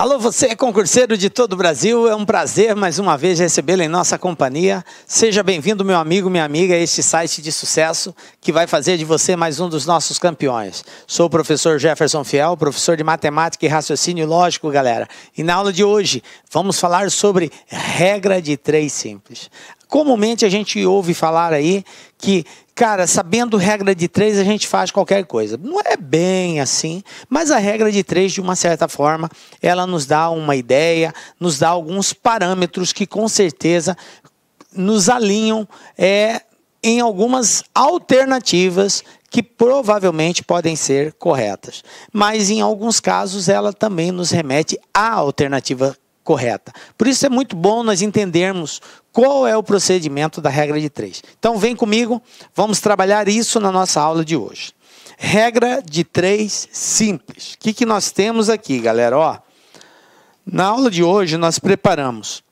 Alô, você concurseiro de todo o Brasil, é um prazer mais uma vez recebê-lo em nossa companhia. Seja bem-vindo, meu amigo, minha amiga, a este site de sucesso que vai fazer de você mais um dos nossos campeões. Sou o professor Jefferson Fiel, professor de matemática e raciocínio lógico, galera. E na aula de hoje vamos falar sobre regra de 3 simples. Comumente a gente ouve falar aí que, cara, sabendo regra de 3 a gente faz qualquer coisa. Não é bem assim, mas a regra de 3, de uma certa forma, ela nos dá uma ideia, nos dá alguns parâmetros que com certeza nos alinham em algumas alternativas que provavelmente podem ser corretas. Mas em alguns casos ela também nos remete à alternativa correta. Por isso é muito bom nós entendermos qual é o procedimento da regra de 3. Então vem comigo, vamos trabalhar isso na nossa aula de hoje. Regra de 3 simples. O que nós temos aqui, galera? Ó, na aula de hoje nós preparamos.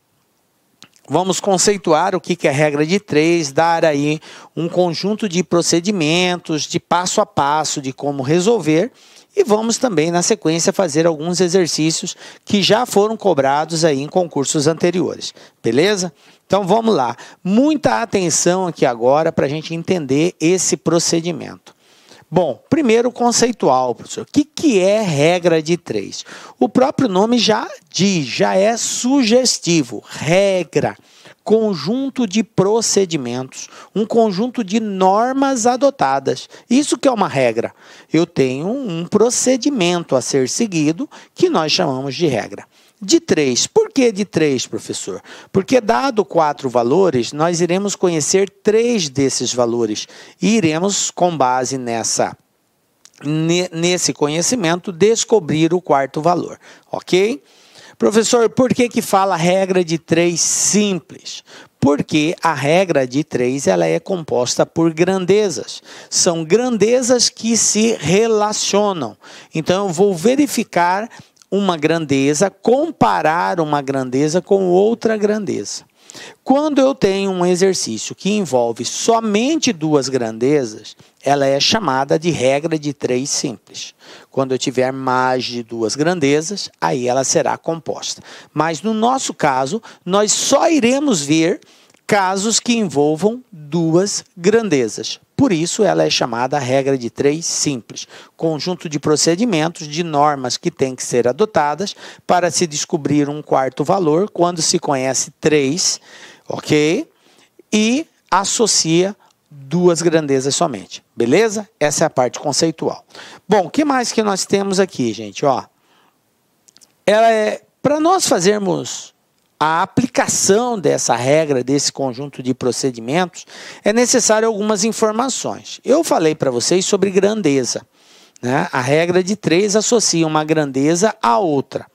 Vamos conceituar o que é regra de 3, dar aí um conjunto de procedimentos, de passo a passo, de como resolver. E vamos também, na sequência, fazer alguns exercícios que já foram cobrados aí em concursos anteriores. Beleza? Então, vamos lá. Muita atenção aqui agora para a gente entender esse procedimento. Bom, primeiro conceitual, professor. O que é regra de 3? O próprio nome já diz, já é sugestivo. Regra. Conjunto de procedimentos, um conjunto de normas adotadas. Isso que é uma regra. Eu tenho um procedimento a ser seguido que nós chamamos de regra. De 3. Por que de 3, professor? Porque dado 4 valores, nós iremos conhecer 3 desses valores e iremos, com base nesse conhecimento, descobrir o 4º valor. Ok? Professor, por que fala regra de 3 simples? Porque a regra de 3 ela é composta por grandezas. São grandezas que se relacionam. Então, eu vou verificar uma grandeza, comparar uma grandeza com outra grandeza. Quando eu tenho um exercício que envolve somente 2 grandezas, ela é chamada de regra de 3 simples. Quando eu tiver mais de 2 grandezas, aí ela será composta. Mas no nosso caso, nós só iremos ver casos que envolvam 2 grandezas. Por isso, ela é chamada regra de 3 simples. Conjunto de procedimentos, de normas que têm que ser adotadas para se descobrir um 4º valor, quando se conhece 3, ok? E associa 2 grandezas somente. Beleza? Essa é a parte conceitual. Bom, o que mais que nós temos aqui, gente? Ó, para nós fazermos a aplicação dessa regra, desse conjunto de procedimentos, é necessário algumas informações. Eu falei para vocês sobre grandeza, né? A regra de 3 associa uma grandeza a outra.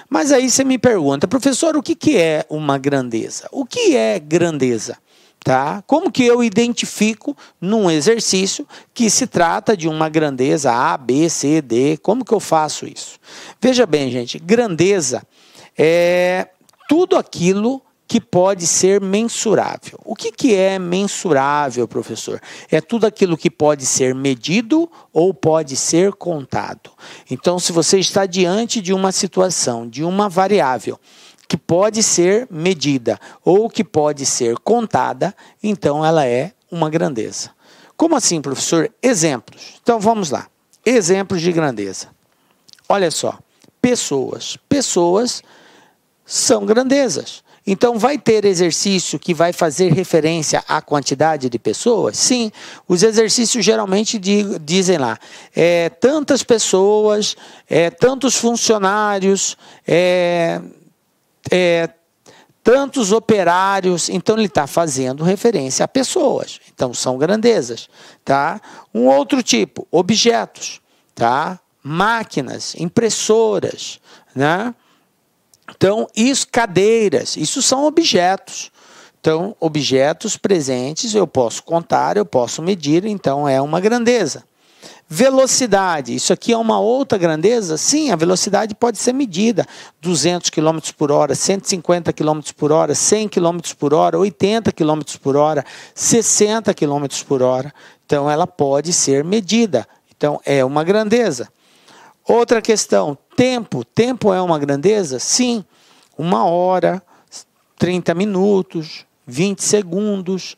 Mas aí você me pergunta, professor, o que é uma grandeza? O que é grandeza? Tá? Como que eu identifico num exercício que se trata de uma grandeza A, B, C, D? Como que eu faço isso? Veja bem, gente, grandeza é tudo aquilo que pode ser mensurável. O que é mensurável, professor? É tudo aquilo que pode ser medido ou pode ser contado. Então, se você está diante de uma situação, de uma variável que pode ser medida ou que pode ser contada, então ela é uma grandeza. Como assim, professor? Exemplos. Então, vamos lá. Exemplos de grandeza. Olha só. Pessoas. Pessoas são grandezas. Então, vai ter exercício que vai fazer referência à quantidade de pessoas? Sim, os exercícios geralmente dizem lá, tantas pessoas, tantos funcionários, tantos operários. Então, ele está fazendo referência a pessoas. Então, são grandezas. Tá? Um outro tipo, objetos, tá? Máquinas, impressoras, né? Então, cadeiras, isso são objetos. Então, objetos presentes eu posso contar, eu posso medir, então é uma grandeza. Velocidade, isso aqui é uma outra grandeza? Sim, a velocidade pode ser medida. 200 km por hora, 150 km por hora, 100 km por hora, 80 km por hora, 60 km por hora. Então, ela pode ser medida. Então, é uma grandeza. Outra questão, Tempo é uma grandeza? Sim. 1 hora, 30 minutos, 20 segundos.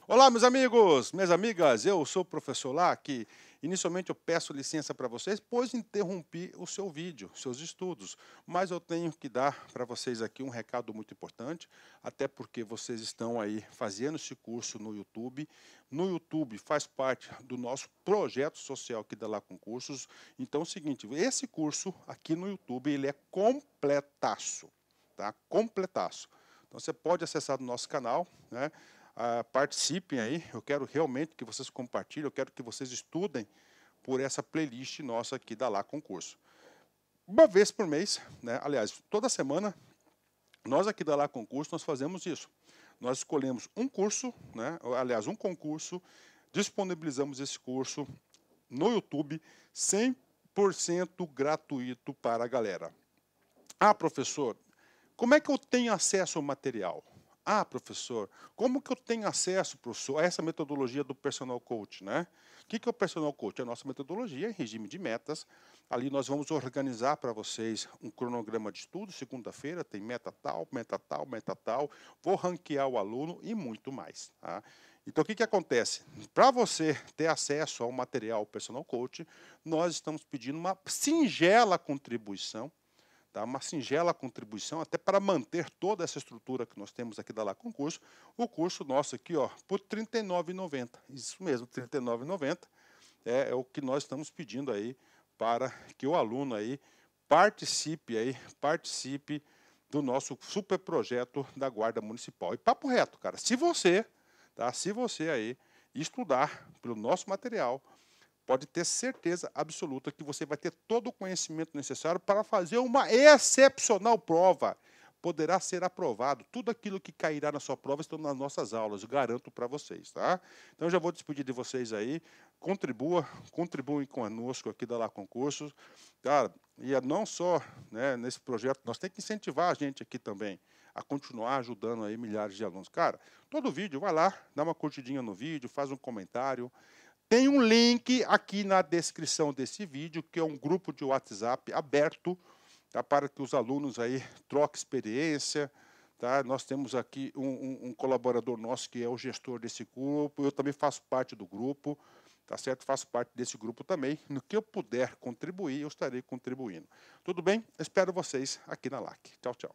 Olá, meus amigos, minhas amigas, eu sou o professor Lac. Inicialmente eu peço licença para vocês, pois interrompi o seu vídeo, seus estudos. Mas eu tenho que dar para vocês aqui um recado muito importante, até porque vocês estão aí fazendo esse curso no YouTube. No YouTube faz parte do nosso projeto social aqui da Lá Concursos. Então é o seguinte, esse curso aqui no YouTube, ele é completaço, tá? Completaço. Então você pode acessar no nosso canal, né? Participem aí, eu quero realmente que vocês compartilhem, eu quero que vocês estudem por essa playlist nossa aqui da Lá Concurso. Uma vez por mês, né? Aliás, toda semana, nós aqui da Lá Concurso, nós fazemos isso. Nós escolhemos um curso, né? Aliás, um concurso, disponibilizamos esse curso no YouTube, 100% gratuito para a galera. Ah, professor, como é que eu tenho acesso ao material? Ah, professor, como que eu tenho acesso, professor, a essa metodologia do Personal Coach, né? O que é o Personal Coach? É a nossa metodologia em regime de metas. Ali nós vamos organizar para vocês um cronograma de estudo. Segunda-feira tem meta tal, meta tal, meta tal. Vou ranquear o aluno e muito mais, tá? Então, o que acontece? Para você ter acesso ao material Personal Coach, nós estamos pedindo uma singela contribuição, tá? Uma singela contribuição, até para manter toda essa estrutura que nós temos aqui da Lá Concurso. O curso nosso aqui, ó, por R$ 39,90. Isso mesmo, R$ 39,90 é o que nós estamos pedindo aí para que o aluno aí participe do nosso super projeto da Guarda Municipal. E papo reto, cara, se você aí estudar pelo nosso material, pode ter certeza absoluta que você vai ter todo o conhecimento necessário para fazer uma excepcional prova. Poderá ser aprovado. Tudo aquilo que cairá na sua prova estão nas nossas aulas, eu garanto para vocês, tá? Então, eu já vou despedir de vocês aí. Contribuem conosco aqui da Lá Concursos. Cara, e não só, né, nesse projeto, nós temos que incentivar a gente aqui também a continuar ajudando aí milhares de alunos. Cara, todo vídeo, vai lá, dá uma curtidinha no vídeo, faz um comentário. Tem um link aqui na descrição desse vídeo, que é um grupo de WhatsApp aberto, tá, para que os alunos aí troquem experiência. Tá? Nós temos aqui um colaborador nosso que é o gestor desse grupo, eu também faço parte do grupo, tá certo? Faço parte desse grupo também. No que eu puder contribuir, eu estarei contribuindo. Tudo bem? Espero vocês aqui na LAC. Tchau, tchau.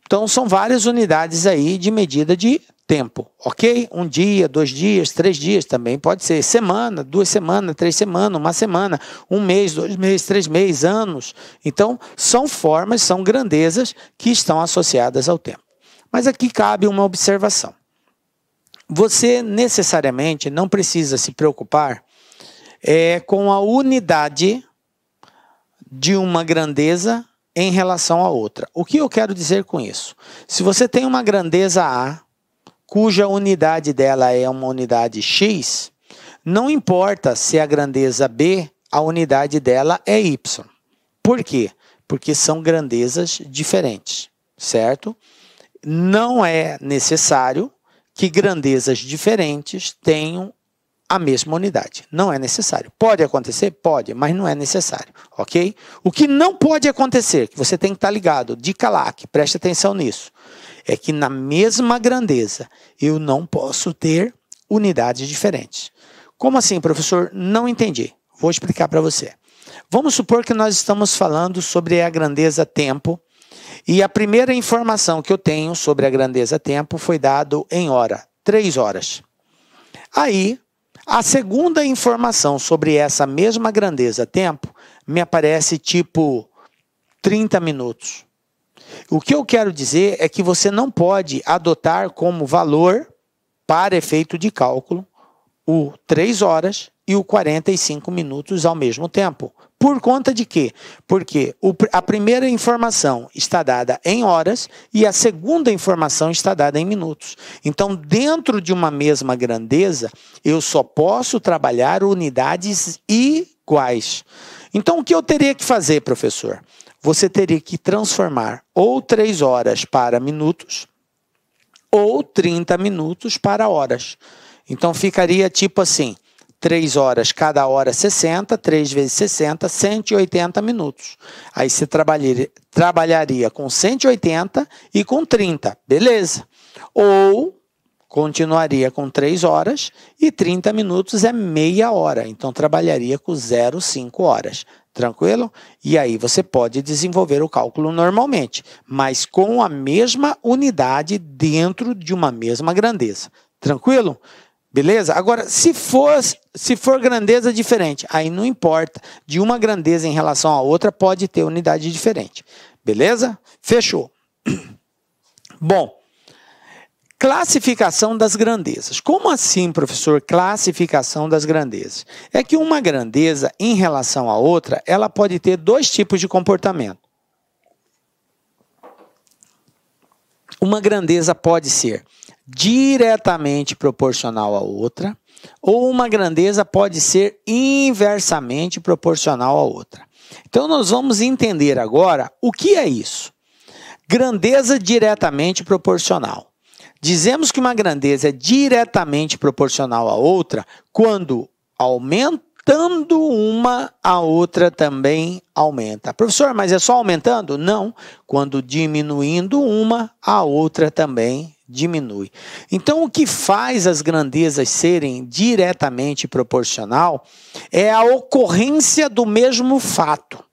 Então, são várias unidades aí de medida de tempo, ok? 1 dia, 2 dias, 3 dias, também pode ser semana, 2 semanas, 3 semanas, 1 semana, 1 mês, 2 meses, 3 meses, anos. Então, são formas, são grandezas que estão associadas ao tempo. Mas aqui cabe uma observação. Você necessariamente não precisa se preocupar com a unidade de uma grandeza em relação a outra. O que eu quero dizer com isso? Se você tem uma grandeza A, cuja unidade dela é uma unidade X, não importa se a grandeza B, a unidade dela é Y. Por quê? Porque são grandezas diferentes, certo? Não é necessário que grandezas diferentes tenham a mesma unidade. Não é necessário. Pode acontecer? Pode, mas não é necessário, ok? O que não pode acontecer, que você tem que estar ligado, dica LAC, preste atenção nisso, é que na mesma grandeza eu não posso ter unidades diferentes. Como assim, professor? Não entendi. Vou explicar para você. Vamos supor que nós estamos falando sobre a grandeza tempo, e a primeira informação que eu tenho sobre a grandeza tempo foi dado em hora, 3 horas. Aí, a segunda informação sobre essa mesma grandeza tempo me aparece tipo 30 minutos. O que eu quero dizer é que você não pode adotar como valor para efeito de cálculo o 3 horas e o 45 minutos ao mesmo tempo. Por conta de quê? Porque a primeira informação está dada em horas e a segunda informação está dada em minutos. Então, dentro de uma mesma grandeza, eu só posso trabalhar unidades iguais. Então, o que eu teria que fazer, professor? Você teria que transformar ou 3 horas para minutos ou 30 minutos para horas. Então, ficaria tipo assim, 3 horas, cada hora 60, 3 vezes 60, 180 minutos. Aí você trabalharia com 180 e com 30, beleza. Ou continuaria com 3 horas e 30 minutos é meia hora. Então, trabalharia com 0,5 horas. Tranquilo? E aí você pode desenvolver o cálculo normalmente, mas com a mesma unidade dentro de uma mesma grandeza. Tranquilo? Beleza? Agora, se for grandeza diferente, aí não importa. De uma grandeza em relação à outra, pode ter unidade diferente. Beleza? Fechou. Bom, classificação das grandezas. Como assim, professor, classificação das grandezas? É que uma grandeza, em relação à outra, ela pode ter 2 tipos de comportamento. Uma grandeza pode ser diretamente proporcional à outra, ou uma grandeza pode ser inversamente proporcional à outra. Então, nós vamos entender agora o que é isso. Grandeza diretamente proporcional. Dizemos que uma grandeza é diretamente proporcional à outra quando, aumentando uma, a outra também aumenta. Professor, mas é só aumentando? Não. Quando diminuindo uma, a outra também diminui. Então, o que faz as grandezas serem diretamente proporcional é a ocorrência do mesmo fato.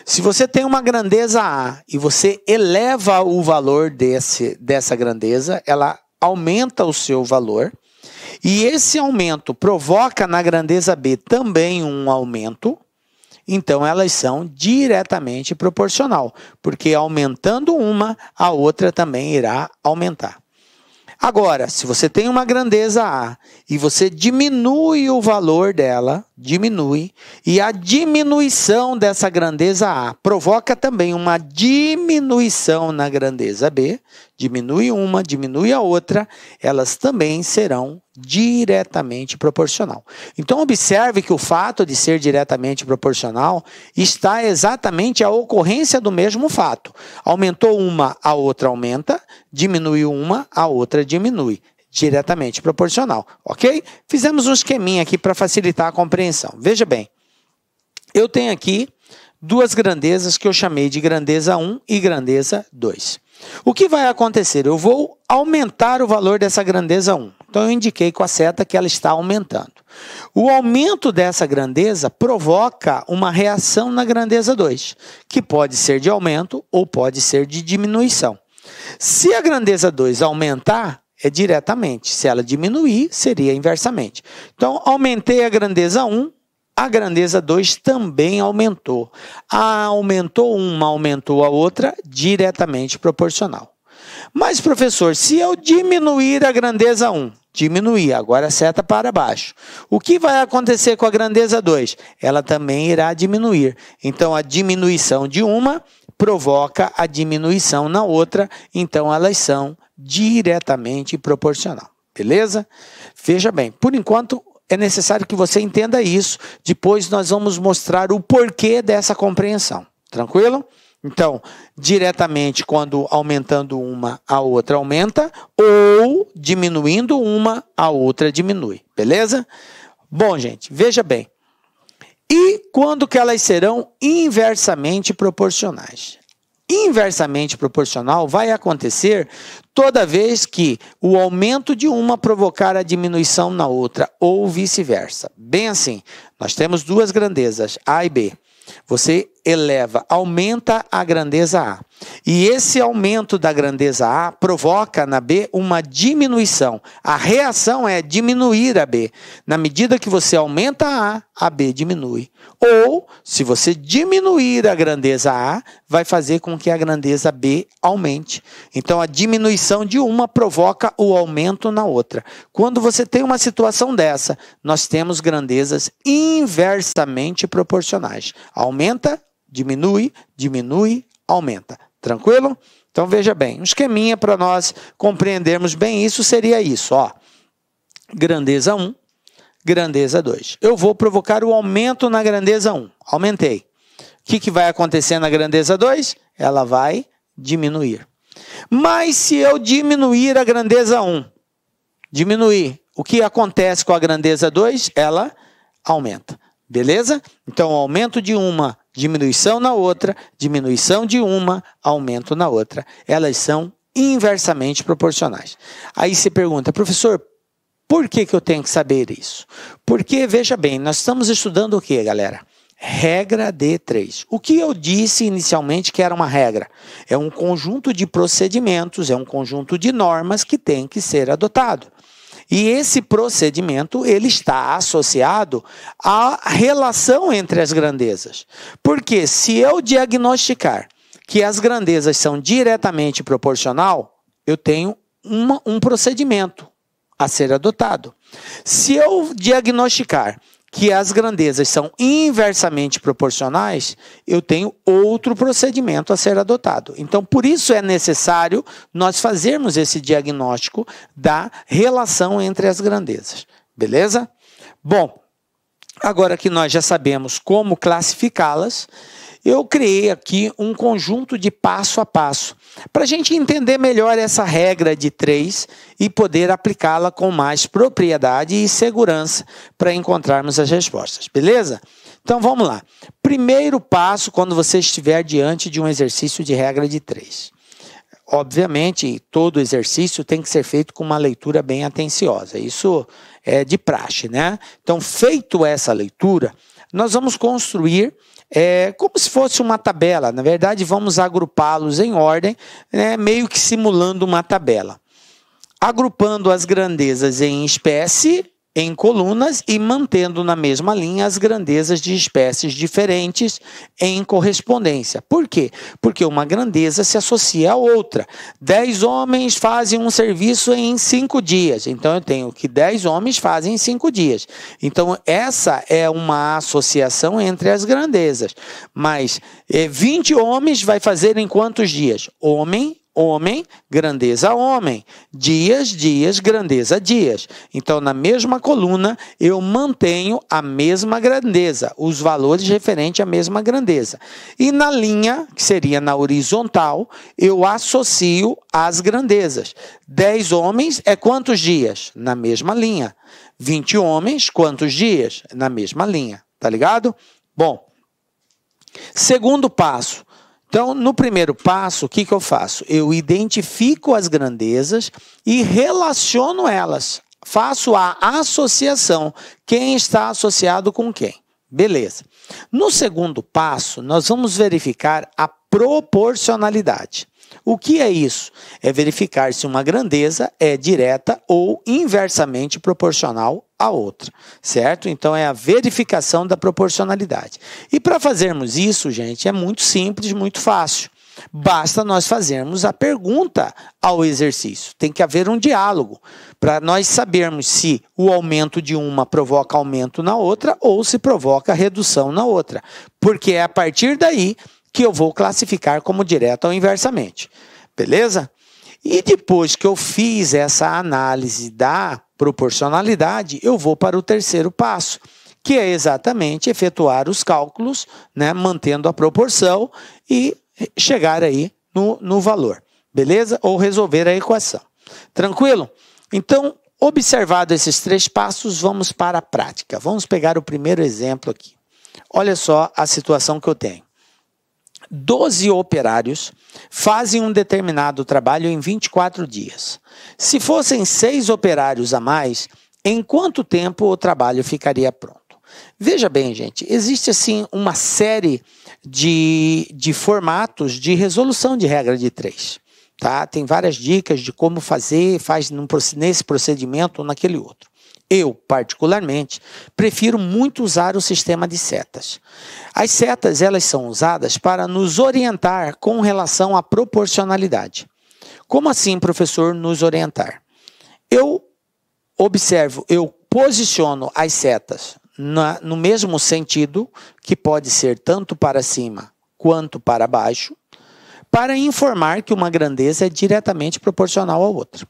Se você tem uma grandeza A e você eleva o valor dessa grandeza, ela aumenta o seu valor. E esse aumento provoca na grandeza B também um aumento. Então, elas são diretamente proporcional. Porque aumentando uma, a outra também irá aumentar. Agora, se você tem uma grandeza A e você diminui o valor dela, e a diminuição dessa grandeza A provoca também uma diminuição na grandeza B, diminui uma, diminui a outra, elas também serão diretamente proporcional. Então, observe que o fato de ser diretamente proporcional está exatamente a ocorrência do mesmo fato. Aumentou uma, a outra aumenta, diminuiu uma, a outra diminui. Diretamente proporcional, ok? Fizemos um esqueminha aqui para facilitar a compreensão. Veja bem, eu tenho aqui 2 grandezas que eu chamei de grandeza 1 e grandeza 2. O que vai acontecer? Eu vou aumentar o valor dessa grandeza 1. Então, eu indiquei com a seta que ela está aumentando. O aumento dessa grandeza provoca uma reação na grandeza 2, que pode ser de aumento ou pode ser de diminuição. Se a grandeza 2 aumentar, é diretamente. Se ela diminuir, seria inversamente. Então, aumentei a grandeza 1, a grandeza 2 também aumentou. Aumentou uma, aumentou a outra, diretamente proporcional. Mas, professor, se eu diminuir a grandeza 1, diminuir, agora seta para baixo. O que vai acontecer com a grandeza 2? Ela também irá diminuir. Então, a diminuição de uma provoca a diminuição na outra, então elas são diretamente proporcional. Beleza? Veja bem, por enquanto é necessário que você entenda isso, depois nós vamos mostrar o porquê dessa compreensão. Tranquilo? Então, diretamente, quando aumentando uma, a outra aumenta, ou diminuindo uma, a outra diminui. Beleza? Bom, gente, veja bem. E quando que elas serão inversamente proporcionais? Inversamente proporcional vai acontecer toda vez que o aumento de uma provocar a diminuição na outra, ou vice-versa. Bem assim, nós temos 2 grandezas, A e B. Você eleva, aumenta a grandeza A. E esse aumento da grandeza A provoca na B uma diminuição. A reação é diminuir a B. Na medida que você aumenta a B diminui. Ou, se você diminuir a grandeza A, vai fazer com que a grandeza B aumente. Então, a diminuição de uma provoca o aumento na outra. Quando você tem uma situação dessa, nós temos grandezas inversamente proporcionais. Aumenta, diminui, diminui, aumenta. Tranquilo? Então, veja bem, um esqueminha para nós compreendermos bem isso seria isso, ó. Grandeza 1, grandeza 2. Eu vou provocar o aumento na grandeza 1. Aumentei. O que vai acontecer na grandeza 2? Ela vai diminuir. Mas se eu diminuir a grandeza 1, diminuir, o que acontece com a grandeza 2? Ela aumenta. Beleza? Então, aumento de uma, diminuição na outra, diminuição de uma, aumento na outra. Elas são inversamente proporcionais. Aí você pergunta, professor, por que eu tenho que saber isso? Porque, veja bem, nós estamos estudando o que, galera? Regra de 3. O que eu disse inicialmente que era uma regra? É um conjunto de procedimentos, é um conjunto de normas que tem que ser adotado. E esse procedimento, ele está associado à relação entre as grandezas. Porque se eu diagnosticar que as grandezas são diretamente proporcional, eu tenho um procedimento a ser adotado. Se eu diagnosticar que as grandezas são inversamente proporcionais, eu tenho outro procedimento a ser adotado. Então, por isso é necessário nós fazermos esse diagnóstico da relação entre as grandezas. Beleza? Bom, agora que nós já sabemos como classificá-las, eu criei aqui um conjunto de passo a passo, para a gente entender melhor essa regra de 3 e poder aplicá-la com mais propriedade e segurança para encontrarmos as respostas, beleza? Então vamos lá. Primeiro passo, quando você estiver diante de um exercício de regra de 3. Obviamente, todo exercício tem que ser feito com uma leitura bem atenciosa. Isso é de praxe, né? Então, feito essa leitura, nós vamos construir como se fosse uma tabela. Na verdade, vamos agrupá-los em ordem, né, meio que simulando uma tabela. Agrupando as grandezas em espécie, em colunas, e mantendo na mesma linha as grandezas de espécies diferentes em correspondência. Por quê? Porque uma grandeza se associa a outra. 10 homens fazem um serviço em 5 dias. Então, eu tenho que 10 homens fazem em 5 dias. Então, essa é uma associação entre as grandezas. Mas 20 homens vai fazer em quantos dias? Homem, grandeza homem. Dias, grandeza dias. Então, na mesma coluna, eu mantenho a mesma grandeza, os valores referentes à mesma grandeza. E na linha, que seria na horizontal, eu associo as grandezas. 10 homens é quantos dias? Na mesma linha. 20 homens, quantos dias? Na mesma linha. Tá ligado? Bom, segundo passo. Então, no primeiro passo, o que eu faço? Eu identifico as grandezas e relaciono elas. Faço a associação. Quem está associado com quem? Beleza. No segundo passo, nós vamos verificar a proporcionalidade. O que é isso? É verificar se uma grandeza é direta ou inversamente proporcional à outra, certo? Então, é a verificação da proporcionalidade. E para fazermos isso, gente, é muito simples, muito fácil. Basta nós fazermos a pergunta ao exercício. Tem que haver um diálogo para nós sabermos se o aumento de uma provoca aumento na outra ou se provoca redução na outra. Porque é a partir daí que eu vou classificar como direta ou inversamente. Beleza? E depois que eu fiz essa análise da proporcionalidade, eu vou para o terceiro passo, que é exatamente efetuar os cálculos, né, mantendo a proporção e chegar aí no valor. Beleza? Ou resolver a equação. Tranquilo? Então, observado esses 3 passos, vamos para a prática. Vamos pegar o primeiro exemplo aqui. Olha só a situação que eu tenho. 12 operários fazem um determinado trabalho em 24 dias. Se fossem 6 operários a mais, em quanto tempo o trabalho ficaria pronto? Veja bem, gente, existe assim uma série de formatos de resolução de regra de 3. Tá? Tem várias dicas de como fazer, faz nesse procedimento ou naquele outro. Eu, particularmente, prefiro muito usar o sistema de setas. As setas, elas são usadas para nos orientar com relação à proporcionalidade. Como assim, professor, nos orientar? Eu observo, eu posiciono as setas no mesmo sentido, que pode ser tanto para cima quanto para baixo, para informar que uma grandeza é diretamente proporcional à outra.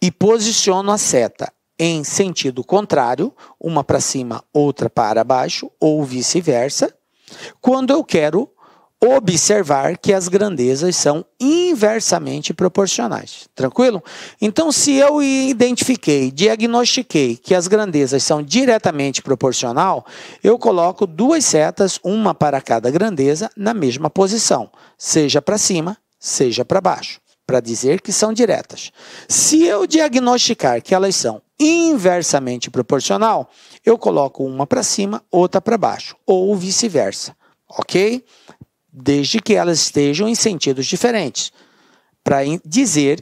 E posiciono a seta em sentido contrário, uma para cima, outra para baixo, ou vice-versa, quando eu quero observar que as grandezas são inversamente proporcionais. Tranquilo? Então, se eu identifiquei, diagnostiquei que as grandezas são diretamente proporcional, eu coloco duas setas, uma para cada grandeza, na mesma posição, seja para cima, seja para baixo, para dizer que são diretas. Se eu diagnosticar que elas são inversamente proporcional, eu coloco uma para cima, outra para baixo, ou vice-versa, ok? Desde que elas estejam em sentidos diferentes, para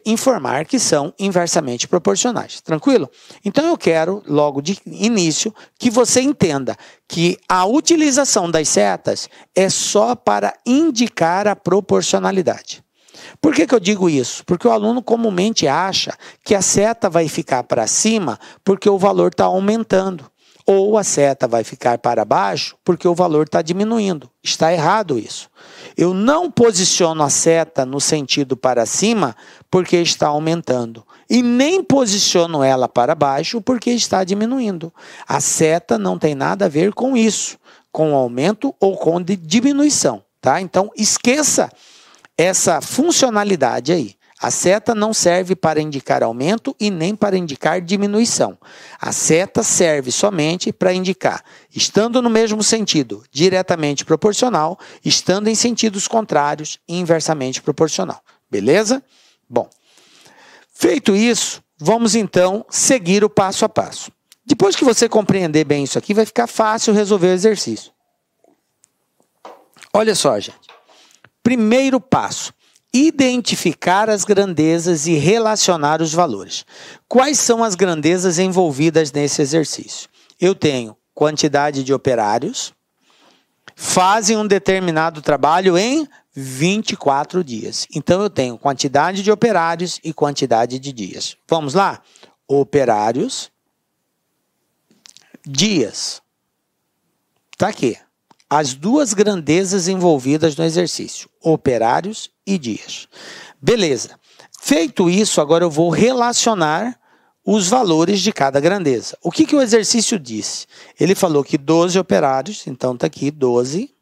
informar que são inversamente proporcionais. Tranquilo? Então, eu quero, logo de início, que você entenda que a utilização das setas é só para indicar a proporcionalidade. Por que eu digo isso? Porque o aluno comumente acha que a seta vai ficar para cima porque o valor está aumentando, ou a seta vai ficar para baixo porque o valor está diminuindo. Está errado isso. Eu não posiciono a seta no sentido para cima porque está aumentando. E nem posiciono ela para baixo porque está diminuindo. A seta não tem nada a ver com isso, com aumento ou com diminuição. Tá? Então, esqueça essa funcionalidade aí. A seta não serve para indicar aumento e nem para indicar diminuição. A seta serve somente para indicar, estando no mesmo sentido, diretamente proporcional, estando em sentidos contrários, inversamente proporcional. Beleza? Bom, feito isso, vamos então seguir o passo a passo. Depois que você compreender bem isso aqui, vai ficar fácil resolver o exercício. Olha só, gente. Primeiro passo. Identificar as grandezas e relacionar os valores. Quais são as grandezas envolvidas nesse exercício? Eu tenho quantidade de operários, fazem um determinado trabalho em 24 dias. Então, eu tenho quantidade de operários e quantidade de dias. Vamos lá? Operários, dias. Está aqui. As duas grandezas envolvidas no exercício, operários e dias. Beleza. Feito isso, agora eu vou relacionar os valores de cada grandeza. O que o exercício disse? Ele falou que 12 operários, então está aqui 12.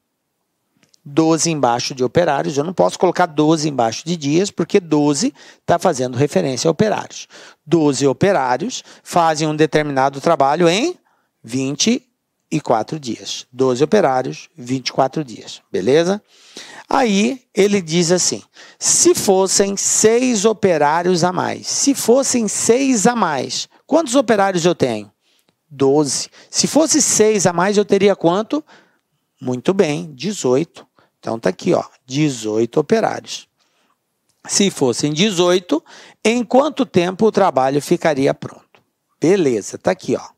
12 embaixo de operários. Eu não posso colocar 12 embaixo de dias, porque 12 está fazendo referência a operários. 12 operários fazem um determinado trabalho em 24 dias. 12 operários, 24 dias. Beleza? Aí ele diz assim, se fossem 6 operários a mais. Se fossem 6 a mais, quantos operários eu tenho? 12. Se fosse 6 a mais, eu teria quanto? Muito bem, 18. Então tá aqui, ó, 18 operários. Se fossem 18, em quanto tempo o trabalho ficaria pronto? Beleza, tá aqui, ó.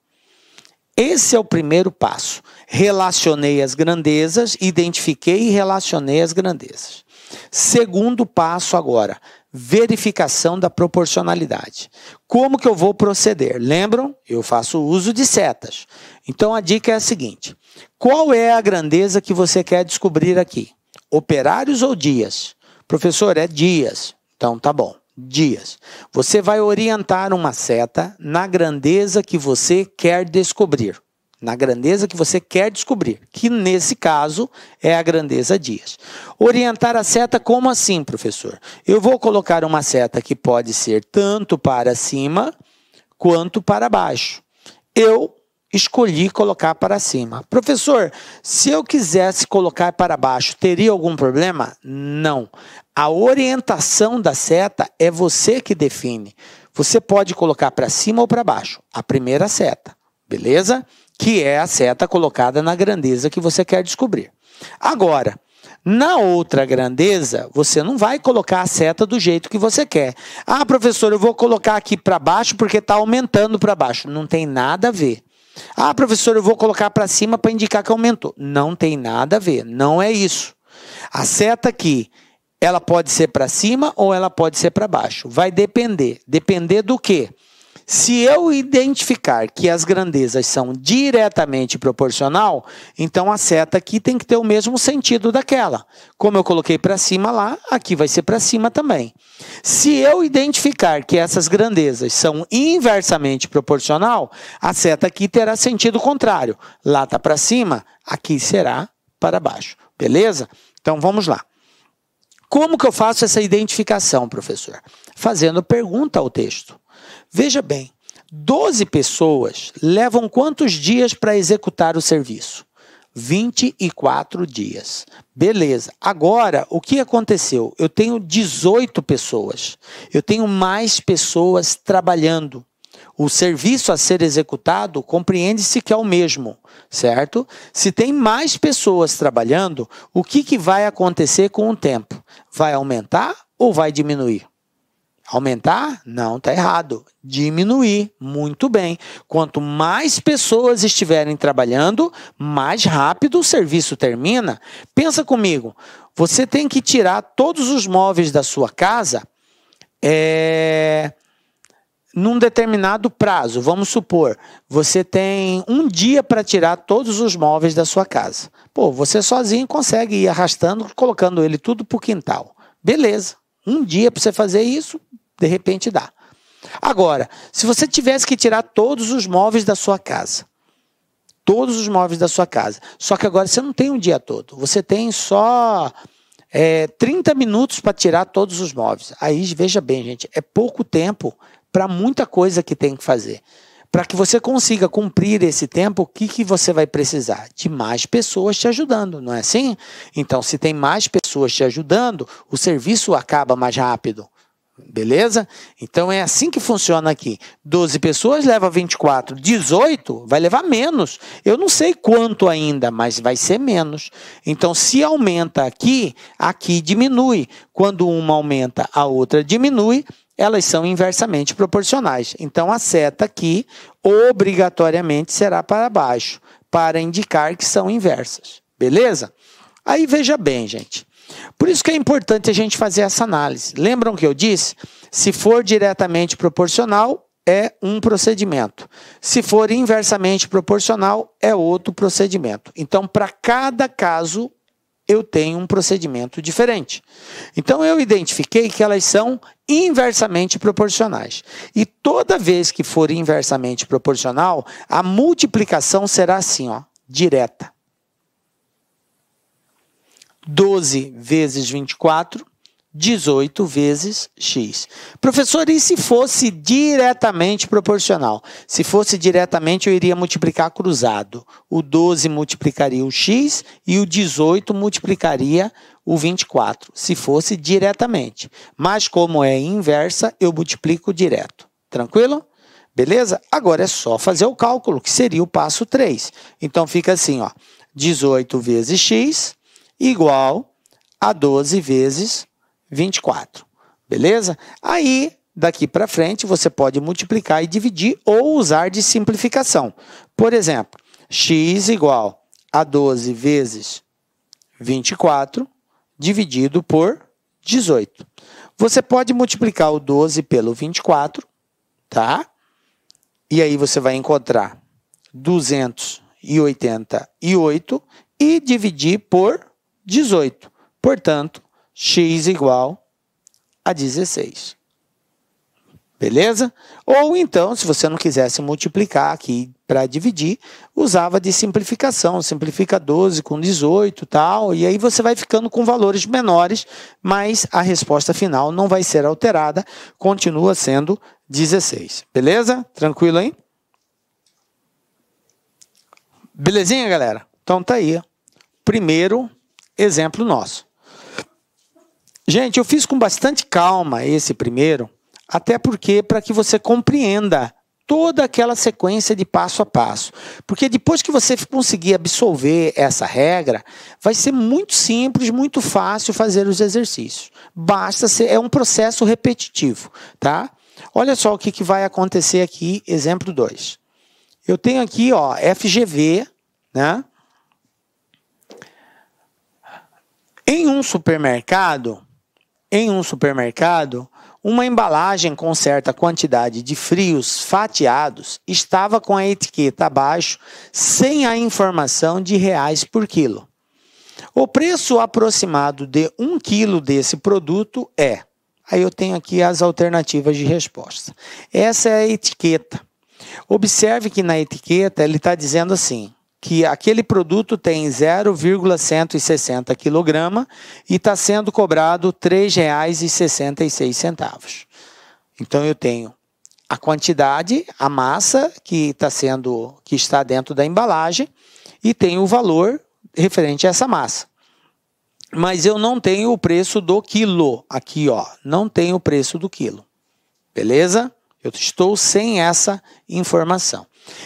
Esse é o primeiro passo. Relacionei as grandezas, identifiquei e relacionei as grandezas. Segundo passo agora, verificação da proporcionalidade. Como que eu vou proceder? Lembram? Eu faço uso de setas. Então, a dica é a seguinte. Qual é a grandeza que você quer descobrir aqui? Operários ou dias? Professor, é dias. Então, tá bom. Dias. Você vai orientar uma seta na grandeza que você quer descobrir. Na grandeza que você quer descobrir, que nesse caso é a grandeza dias. Orientar a seta como assim, professor? Eu vou colocar uma seta que pode ser tanto para cima quanto para baixo. Eu escolhi colocar para cima. Professor, se eu quisesse colocar para baixo, teria algum problema? Não. A orientação da seta é você que define. Você pode colocar para cima ou para baixo. A primeira seta, beleza? Que é a seta colocada na grandeza que você quer descobrir. Agora, na outra grandeza, você não vai colocar a seta do jeito que você quer. Ah, professor, eu vou colocar aqui para baixo porque está aumentando para baixo. Não tem nada a ver. Ah, professor, eu vou colocar para cima para indicar que aumentou. Não tem nada a ver, não é isso. A seta aqui, ela pode ser para cima ou ela pode ser para baixo. Vai depender. Depender do quê? Se eu identificar que as grandezas são diretamente proporcional, então a seta aqui tem que ter o mesmo sentido daquela. Como eu coloquei para cima lá, aqui vai ser para cima também. Se eu identificar que essas grandezas são inversamente proporcional, a seta aqui terá sentido contrário. Lá está para cima, aqui será para baixo. Beleza? Então, vamos lá. Como que eu faço essa identificação, professor? Fazendo pergunta ao texto. Veja bem, 12 pessoas levam quantos dias para executar o serviço? 24 dias. Beleza. Agora, o que aconteceu? Eu tenho 18 pessoas. Eu tenho mais pessoas trabalhando. O serviço a ser executado compreende-se que é o mesmo, certo? Se tem mais pessoas trabalhando, o que vai acontecer com o tempo? Vai aumentar ou vai diminuir? Aumentar? Não, está errado. Diminuir. Muito bem. Quanto mais pessoas estiverem trabalhando, mais rápido o serviço termina. Pensa comigo. Você tem que tirar todos os móveis da sua casa num determinado prazo. Vamos supor, você tem um dia para tirar todos os móveis da sua casa. Pô, você sozinho consegue ir arrastando, colocando ele tudo para o quintal. Beleza. Um dia para você fazer isso, de repente dá. Agora, se você tivesse que tirar todos os móveis da sua casa, só que agora você não tem um dia todo, você tem só 30 minutos para tirar todos os móveis. Aí, veja bem, gente, é pouco tempo para muita coisa que tem que fazer. Para que você consiga cumprir esse tempo, o que você vai precisar? De mais pessoas te ajudando, não é assim? Então, se tem mais pessoas te ajudando, o serviço acaba mais rápido. Beleza? Então, é assim que funciona aqui. 12 pessoas leva 24. 18 vai levar menos. Eu não sei quanto ainda, mas vai ser menos. Então, se aumenta aqui, aqui diminui. Quando uma aumenta, a outra diminui. Elas são inversamente proporcionais. Então, a seta aqui, obrigatoriamente, será para baixo, para indicar que são inversas. Beleza? Aí, veja bem, gente. Por isso que é importante a gente fazer essa análise. Lembram que eu disse? Se for diretamente proporcional, é um procedimento. Se for inversamente proporcional, é outro procedimento. Então, para cada caso, eu tenho um procedimento diferente. Então, eu identifiquei que elas são inversamente proporcionais. E toda vez que for inversamente proporcional, a multiplicação será assim, ó, direta. 12 vezes 24, 18 vezes x. Professor, e se fosse diretamente proporcional? Se fosse diretamente, eu iria multiplicar cruzado. O 12 multiplicaria o x e o 18 multiplicaria o 24, se fosse diretamente. Mas como é inversa, eu multiplico direto. Tranquilo? Beleza? Agora é só fazer o cálculo, que seria o passo 3. Então, fica assim, ó, 18 vezes x igual a 12 vezes 24. Beleza? Aí, daqui para frente, você pode multiplicar e dividir ou usar de simplificação. Por exemplo, x igual a 12 vezes 24 dividido por 18. Você pode multiplicar o 12 pelo 24, tá? E aí você vai encontrar 288 e dividir por 18. Portanto, x igual a 16. Beleza? Ou então, se você não quisesse multiplicar aqui para dividir, usava de simplificação. Simplifica 12 com 18 e tal, e aí você vai ficando com valores menores, mas a resposta final não vai ser alterada, continua sendo 16. Beleza? Tranquilo aí? Belezinha, galera? Então tá aí. Primeiro exemplo nosso. Gente, eu fiz com bastante calma esse primeiro, até porque para que você compreenda toda aquela sequência de passo a passo. Porque depois que você conseguir absolver essa regra, vai ser muito simples, muito fácil fazer os exercícios. Basta ser, é um processo repetitivo, tá? Olha só o que vai acontecer aqui, exemplo 2. Eu tenho aqui, ó, FGV, né? Em um supermercado, uma embalagem com certa quantidade de frios fatiados estava com a etiqueta abaixo, sem a informação de reais por quilo. O preço aproximado de 1 quilo desse produto é... Aí eu tenho aqui as alternativas de resposta. Essa é a etiqueta. Observe que na etiqueta ele está dizendo assim, que aquele produto tem 0,160 kg e está sendo cobrado R$ 3,66. Então, eu tenho a quantidade, a massa que está dentro da embalagem e tenho o valor referente a essa massa. Mas eu não tenho o preço do quilo. Aqui, ó, não tenho o preço do quilo. Beleza? Eu estou sem essa informação.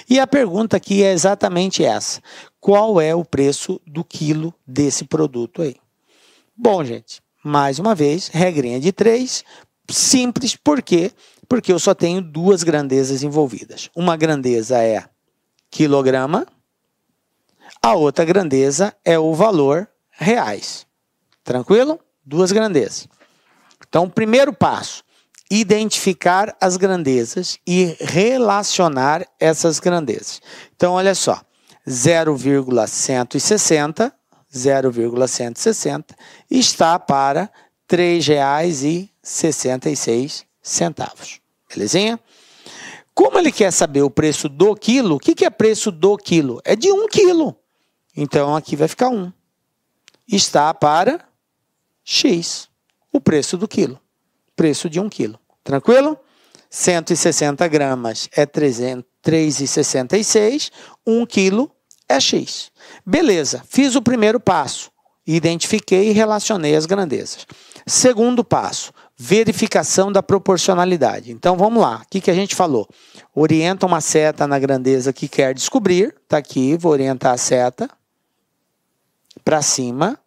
E a pergunta aqui é exatamente essa. Qual é o preço do quilo desse produto aí? Bom, gente, mais uma vez, regrinha de 3, simples, por quê? Porque eu só tenho 2 grandezas envolvidas. Uma grandeza é quilograma, a outra grandeza é o valor reais. Tranquilo? 2 grandezas. Então, primeiro passo, identificar as grandezas e relacionar essas grandezas. Então, olha só, 0,160 está para R$ 3,66. Belezinha? Como ele quer saber o preço do quilo, o que é preço do quilo? É de 1 quilo. Então, aqui vai ficar 1. Está para X, o preço do quilo. Preço de 1 quilo. Tranquilo? 160 gramas é 3,66. 1 quilo é X. Beleza, fiz o primeiro passo. Identifiquei e relacionei as grandezas. Segundo passo, verificação da proporcionalidade. Então, vamos lá. O que a gente falou? Orienta uma seta na grandeza que quer descobrir. Está aqui, vou orientar a seta para cima.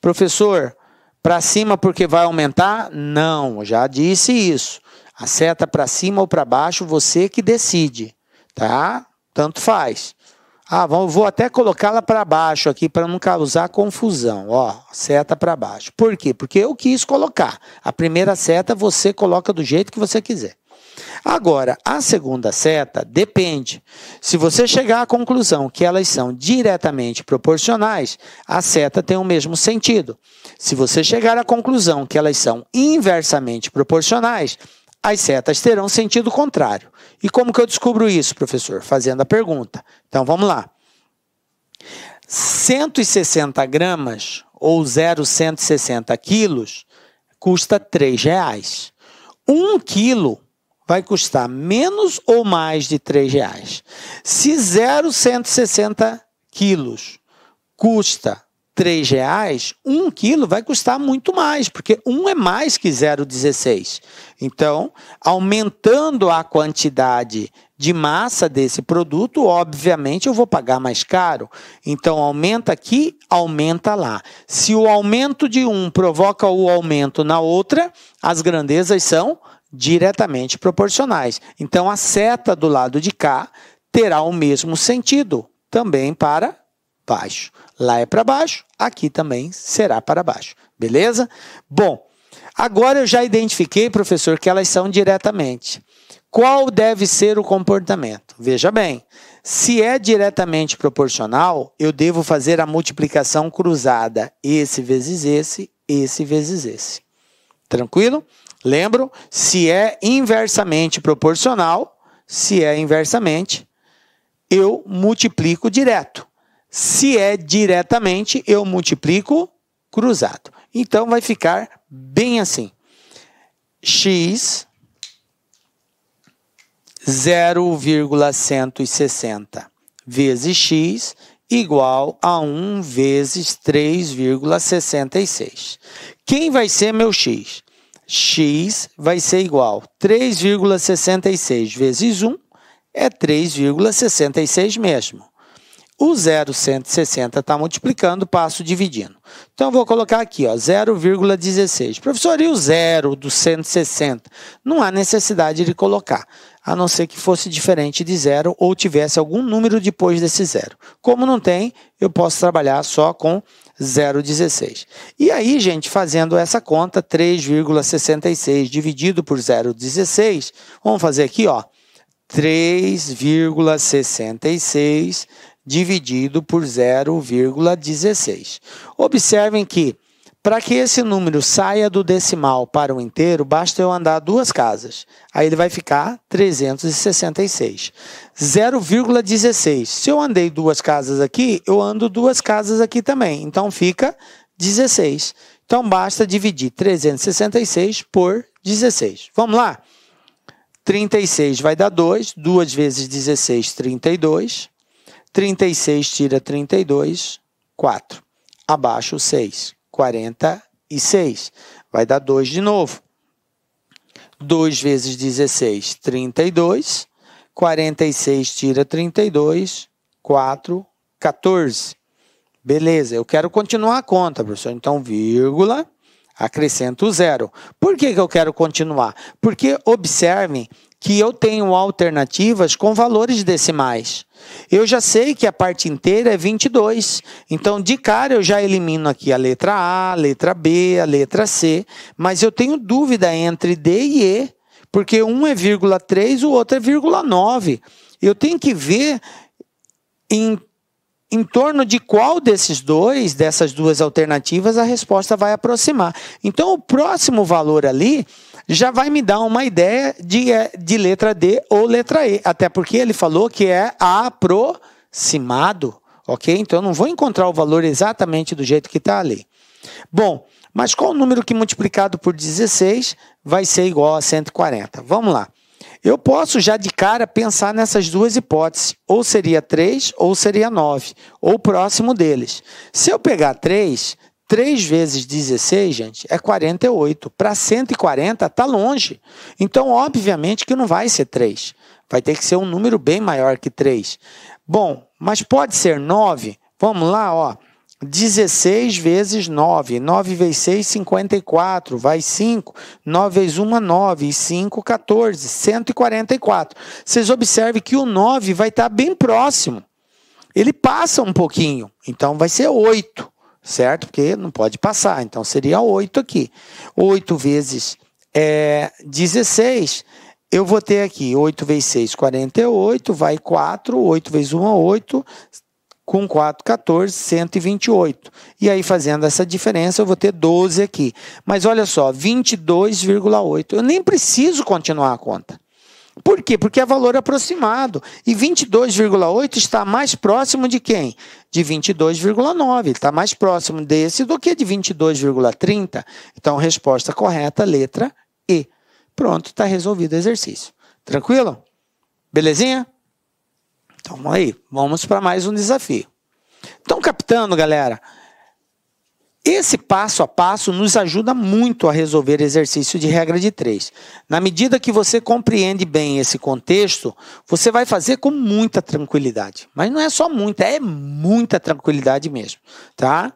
Professor, para cima porque vai aumentar? Não, já disse isso. A seta para cima ou para baixo, você que decide, tá? Tanto faz. Vou até colocá-la para baixo aqui para não causar confusão. Ó, seta para baixo. Por quê? Porque eu quis colocar. A primeira seta você coloca do jeito que você quiser. Agora, a segunda seta depende. Se você chegar à conclusão que elas são diretamente proporcionais, a seta tem o mesmo sentido. Se você chegar à conclusão que elas são inversamente proporcionais, as setas terão sentido contrário. E como que eu descubro isso, professor? Fazendo a pergunta. Então, vamos lá. 160 gramas ou 0,160 quilos custa R$ 3,00. 1 quilo vai custar menos ou mais de R$ 3,00. Se 0,160 quilos custa R$ 3,00, 1 quilo vai custar muito mais, porque 1 é mais que 0,16. Então, aumentando a quantidade de massa desse produto, obviamente eu vou pagar mais caro. Então, aumenta aqui, aumenta lá. Se o aumento de um provoca o aumento na outra, as grandezas são diretamente proporcionais. Então, a seta do lado de cá terá o mesmo sentido, também para baixo. Lá é para baixo, aqui também será para baixo. Beleza? Bom, agora eu já identifiquei, professor, que elas são diretamente. Qual deve ser o comportamento? Veja bem, se é diretamente proporcional, eu devo fazer a multiplicação cruzada. Esse vezes esse vezes esse. Tranquilo? Lembro, se é inversamente proporcional, eu multiplico direto. Se é diretamente, eu multiplico cruzado. Então, vai ficar bem assim. X 0,160 vezes X igual a 1 vezes 3,66. Quem vai ser meu X? X vai ser igual a 3,66 vezes 1 é 3,66 mesmo. O 0,160 está multiplicando, passo dividindo. Então, eu vou colocar aqui, 0,16. Professor, e o 0 do 160? Não há necessidade de colocar, a não ser que fosse diferente de 0 ou tivesse algum número depois desse 0. Como não tem, eu posso trabalhar só com 0,16. E aí, gente, fazendo essa conta, 3,66 dividido por 0,16, vamos fazer aqui, 3,66 dividido por 0,16. Observem que, Para que esse número saia do decimal para o inteiro, basta eu andar 2 casas. Aí ele vai ficar 366. 0,16. Se eu andei 2 casas aqui, eu ando 2 casas aqui também. Então fica 16. Então basta dividir 366 por 16. Vamos lá? 36 vai dar 2. 2 vezes 16, 32. 36 tira 32, 4. Abaixo 6. 46. Vai dar 2 de novo. 2 vezes 16, 32. 46 tira 32, 4, 14. Beleza, eu quero continuar a conta, professor. Então, vírgula, acrescento 0. Por que eu quero continuar? Porque observem que eu tenho alternativas com valores decimais. Eu já sei que a parte inteira é 22. Então, de cara, eu já elimino aqui a letra A, a letra B, a letra C. Mas eu tenho dúvida entre D e E, porque um é 0,3, o outro é 0,9. Eu tenho que ver em torno de qual dessas duas alternativas a resposta vai aproximar. Então, o próximo valor ali já vai me dar uma ideia de letra D ou letra E, até porque ele falou que é aproximado, ok? Então, eu não vou encontrar o valor exatamente do jeito que está ali. Bom, mas qual o número que multiplicado por 16 vai ser igual a 140? Vamos lá. Eu posso já de cara pensar nessas duas hipóteses, ou seria 3 ou seria 9, ou próximo deles. Se eu pegar 3 vezes 16, gente, é 48. Para 140 está longe. Então, obviamente que não vai ser 3. Vai ter que ser um número bem maior que 3. Bom, mas pode ser 9? Vamos lá, ó. 16 vezes 9. 9 vezes 6, 54. Vai 5. 9 vezes 1, 9. E 5, 14. 144. Vocês observem que o 9 vai estar bem próximo. Ele passa um pouquinho. Então, vai ser 8. Certo? Porque não pode passar. Então, seria 8 aqui. 8 vezes 16. Eu vou ter aqui 8 vezes 6, 48. Vai 4. 8 vezes 1, 8. Com 4, 14, 128. E aí, fazendo essa diferença, eu vou ter 12 aqui. Mas olha só, 22,8. Eu nem preciso continuar a conta. Por quê? Porque é valor aproximado. E 22,8 está mais próximo de quem? De 22,9. Está mais próximo desse do que de 22,30. Então, resposta correta, letra E. Pronto, está resolvido o exercício. Tranquilo? Belezinha? Então, aí, vamos para mais um desafio. Estão captando, galera? Esse passo a passo nos ajuda muito a resolver exercício de regra de 3. Na medida que você compreende bem esse contexto, você vai fazer com muita tranquilidade. Mas não é só muita, é muita tranquilidade mesmo, tá?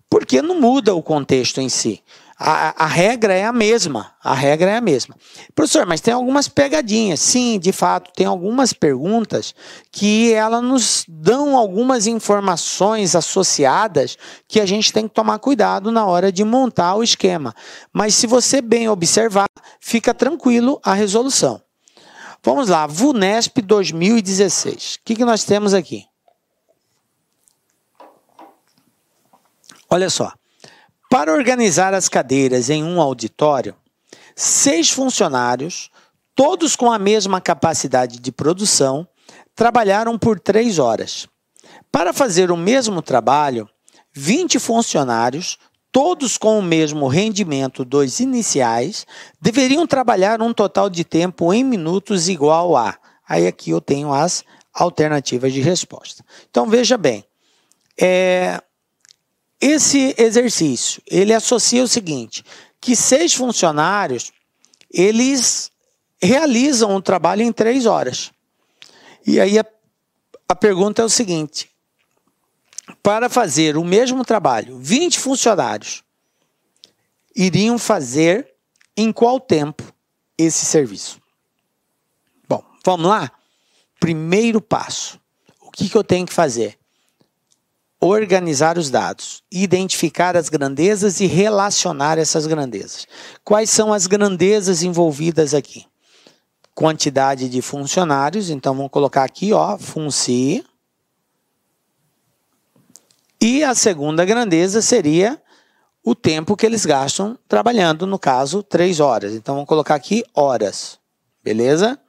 Porque não muda o contexto em si. A regra é a mesma. A regra é a mesma. Professor, mas tem algumas pegadinhas. Sim, de fato, tem algumas perguntas que elas nos dão algumas informações associadas que a gente tem que tomar cuidado na hora de montar o esquema. Mas se você bem observar, fica tranquilo a resolução. Vamos lá, VUNESP 2016. O que nós temos aqui? Olha só. Para organizar as cadeiras em um auditório, 6 funcionários, todos com a mesma capacidade de produção, trabalharam por 3 horas. Para fazer o mesmo trabalho, 20 funcionários, todos com o mesmo rendimento dos iniciais, deveriam trabalhar um total de tempo em minutos igual a... Aí aqui eu tenho as alternativas de resposta. Então, veja bem, esse exercício, ele associa o seguinte, que 6 funcionários, eles realizam o trabalho em 3 horas. E aí a pergunta é o seguinte, para fazer o mesmo trabalho, 20 funcionários iriam fazer em qual tempo esse serviço? Bom, vamos lá? Primeiro passo, o que eu tenho que fazer? Organizar os dados, identificar as grandezas e relacionar essas grandezas. Quais são as grandezas envolvidas aqui? Quantidade de funcionários, então vamos colocar aqui, ó, funci. E a segunda grandeza seria o tempo que eles gastam trabalhando, no caso, 3 horas. Então, vamos colocar aqui horas, beleza?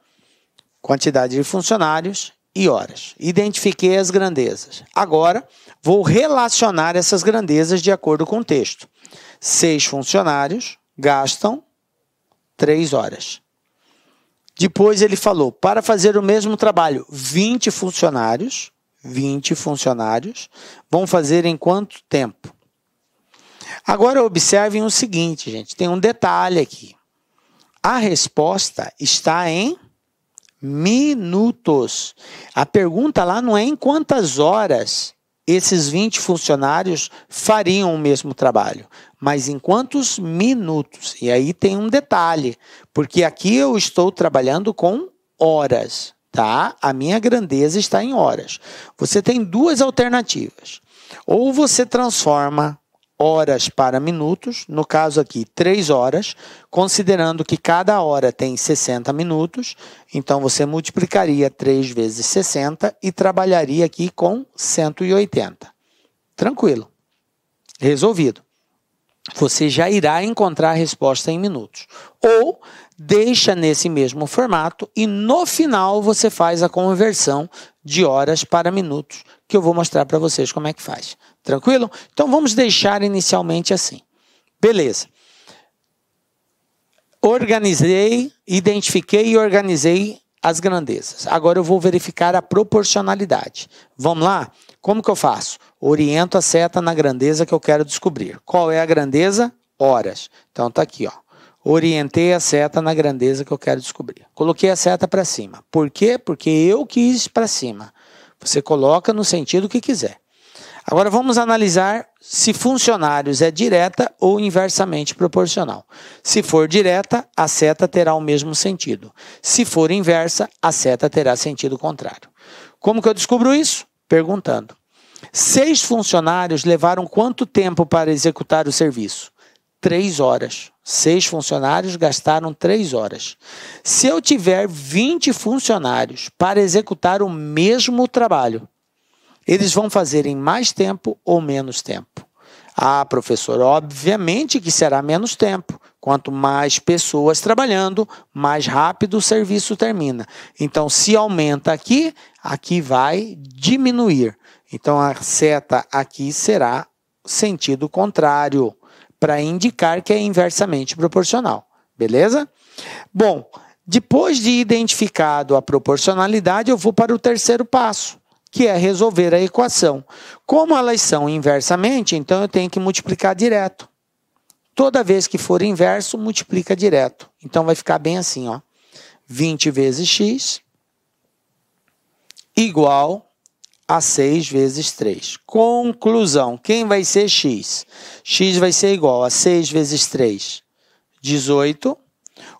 Quantidade de funcionários e horas. Identifiquei as grandezas. Agora, vou relacionar essas grandezas de acordo com o texto. 6 funcionários gastam 3 horas. Depois ele falou, para fazer o mesmo trabalho, 20 funcionários vão fazer em quanto tempo? Agora observem o seguinte, gente, tem um detalhe aqui. A resposta está em minutos. A pergunta lá não é em quantas horas esses 20 funcionários fariam o mesmo trabalho, mas em quantos minutos. E aí tem um detalhe, porque aqui eu estou trabalhando com horas, tá? A minha grandeza está em horas. Você tem duas alternativas. Ou você transforma horas para minutos, no caso aqui 3 horas, considerando que cada hora tem 60 minutos, então você multiplicaria 3 vezes 60 e trabalharia aqui com 180. Tranquilo. Resolvido. Você já irá encontrar a resposta em minutos. Ou deixa nesse mesmo formato e no final você faz a conversão de horas para minutos, que eu vou mostrar para vocês como é que faz. Tranquilo? Então vamos deixar inicialmente assim. Beleza. Organizei, identifiquei e organizei as grandezas. Agora eu vou verificar a proporcionalidade. Vamos lá? Como que eu faço? Oriento a seta na grandeza que eu quero descobrir. Qual é a grandeza? Horas. Então está aqui, ó. Orientei a seta na grandeza que eu quero descobrir. Coloquei a seta para cima. Por quê? Porque eu quis para cima. Você coloca no sentido que quiser. Agora vamos analisar se funcionários é direta ou inversamente proporcional. Se for direta, a seta terá o mesmo sentido. Se for inversa, a seta terá sentido contrário. Como que eu descubro isso? Perguntando. 6 funcionários levaram quanto tempo para executar o serviço? 3 horas. 6 funcionários gastaram 3 horas. Se eu tiver 20 funcionários para executar o mesmo trabalho, eles vão fazer em mais tempo ou menos tempo? Ah, professor, obviamente que será menos tempo. Quanto mais pessoas trabalhando, mais rápido o serviço termina. Então, se aumenta aqui, aqui vai diminuir. Então, a seta aqui será sentido contrário, para indicar que é inversamente proporcional. Beleza? Bom, depois de identificado a proporcionalidade, eu vou para o terceiro passo, que é resolver a equação. Como elas são inversamente, então eu tenho que multiplicar direto. Toda vez que for inverso, multiplica direto. Então vai ficar bem assim, ó. 20 vezes x igual a 6 vezes 3. Conclusão, quem vai ser x? X vai ser igual a 6 vezes 3, 18.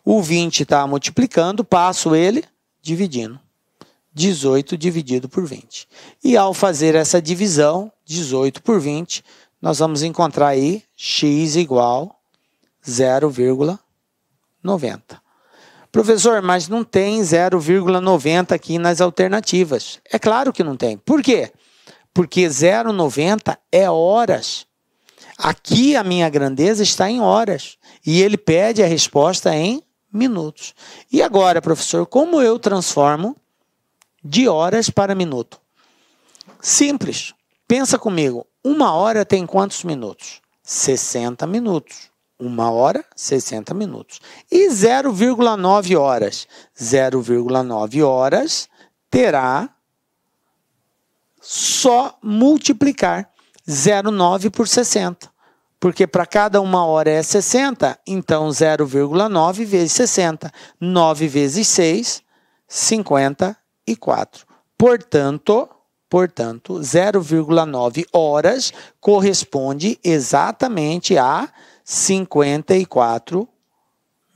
O 20 está multiplicando, passo ele dividindo. 18 dividido por 20. E ao fazer essa divisão, 18 por 20, nós vamos encontrar aí x igual 0,90. Professor, mas não tem 0,90 aqui nas alternativas. É claro que não tem. Por quê? Porque 0,90 é horas. Aqui a minha grandeza está em horas. E ele pede a resposta em minutos. E agora, professor, como eu transformo de horas para minuto? Simples. Pensa comigo. 1 hora tem quantos minutos? 60 minutos. 1 hora, 60 minutos. E 0,9 horas? 0,9 horas terá só multiplicar 0,9 por 60. Porque para cada 1 hora é 60, então 0,9 vezes 60. 9 vezes 6, 54. Portanto, 0,9 horas corresponde exatamente a 54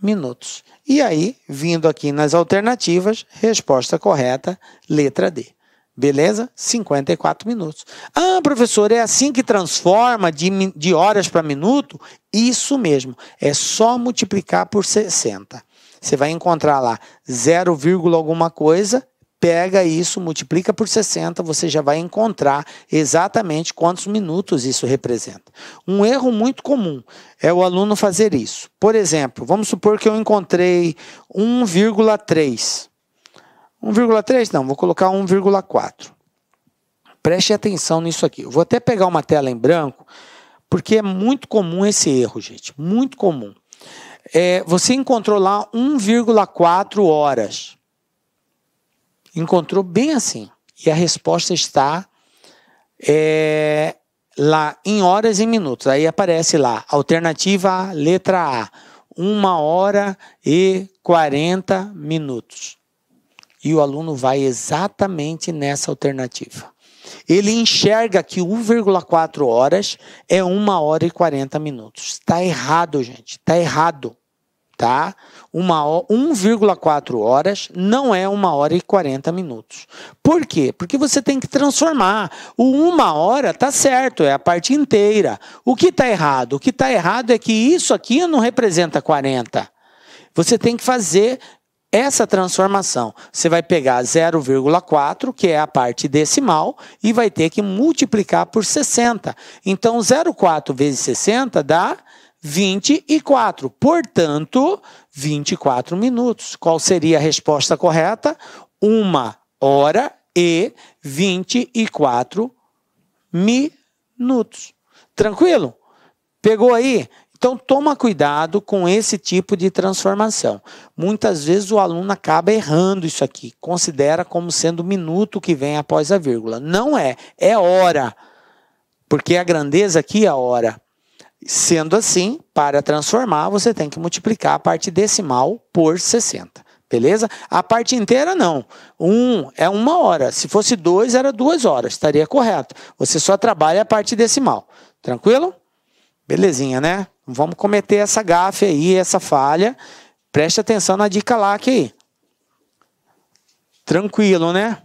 minutos. E aí, vindo aqui nas alternativas, resposta correta, letra D. Beleza? 54 minutos. Ah, professor, é assim que transforma de horas para minuto? Isso mesmo. É só multiplicar por 60. Você vai encontrar lá 0, alguma coisa, pega isso, multiplica por 60, você já vai encontrar exatamente quantos minutos isso representa. Um erro muito comum é o aluno fazer isso. Por exemplo, vamos supor que eu encontrei 1,3. 1,3 não, vou colocar 1,4. Preste atenção nisso aqui. Eu vou até pegar uma tela em branco, porque é muito comum esse erro, gente. Muito comum. Você encontrou lá 1,4 horas. Encontrou bem assim. E a resposta está lá em horas e minutos. Aí aparece lá, alternativa A, letra A, 1 hora e 40 minutos. E o aluno vai exatamente nessa alternativa. Ele enxerga que 1,4 horas é 1 hora e 40 minutos. Está errado, gente. Está errado. Tá? 1,4 horas não é 1 hora e 40 minutos. Por quê? Porque você tem que transformar. O 1 hora está certo, é a parte inteira. O que está errado? O que está errado é que isso aqui não representa 40. Você tem que fazer essa transformação. Você vai pegar 0,4, que é a parte decimal, e vai ter que multiplicar por 60. Então, 0,4 vezes 60 dá 24. Portanto, 24 minutos. Qual seria a resposta correta? 1 hora e 24 minutos. Tranquilo? Pegou aí? Então, toma cuidado com esse tipo de transformação. Muitas vezes o aluno acaba errando isso aqui. Considera como sendo o minuto que vem após a vírgula. Não é, é hora. Porque a grandeza aqui é a hora. Sendo assim, para transformar, você tem que multiplicar a parte decimal por 60. Beleza? A parte inteira não. 1 é 1 hora. Se fosse 2, era 2 horas. Estaria correto. Você só trabalha a parte decimal. Tranquilo? Belezinha, né? Não vamos cometer essa gafe aí, essa falha. Preste atenção na dica lá aqui. Tranquilo, né?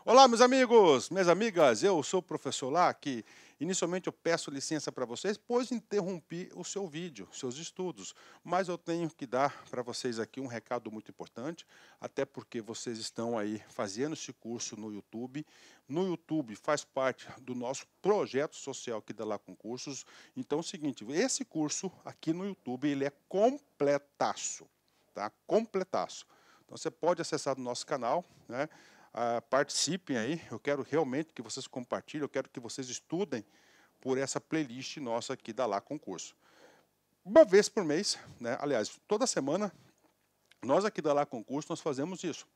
Olá, meus amigos, minhas amigas. Eu sou o professor Lac. Inicialmente eu peço licença para vocês, pois interrompi o seu vídeo, seus estudos. Mas eu tenho que dar para vocês aqui um recado muito importante, até porque vocês estão aí fazendo esse curso no YouTube. No YouTube faz parte do nosso projeto social aqui da Lá Concursos. Então é o seguinte, esse curso aqui no YouTube, ele é completaço, tá? Completaço. Então você pode acessar no nosso canal, né? Participem aí, eu quero realmente que vocês compartilhem, eu quero que vocês estudem por essa playlist nossa aqui da Lá Concurso. Uma vez por mês, né? Aliás, toda semana, nós aqui da Lá Concurso, nós fazemos isso.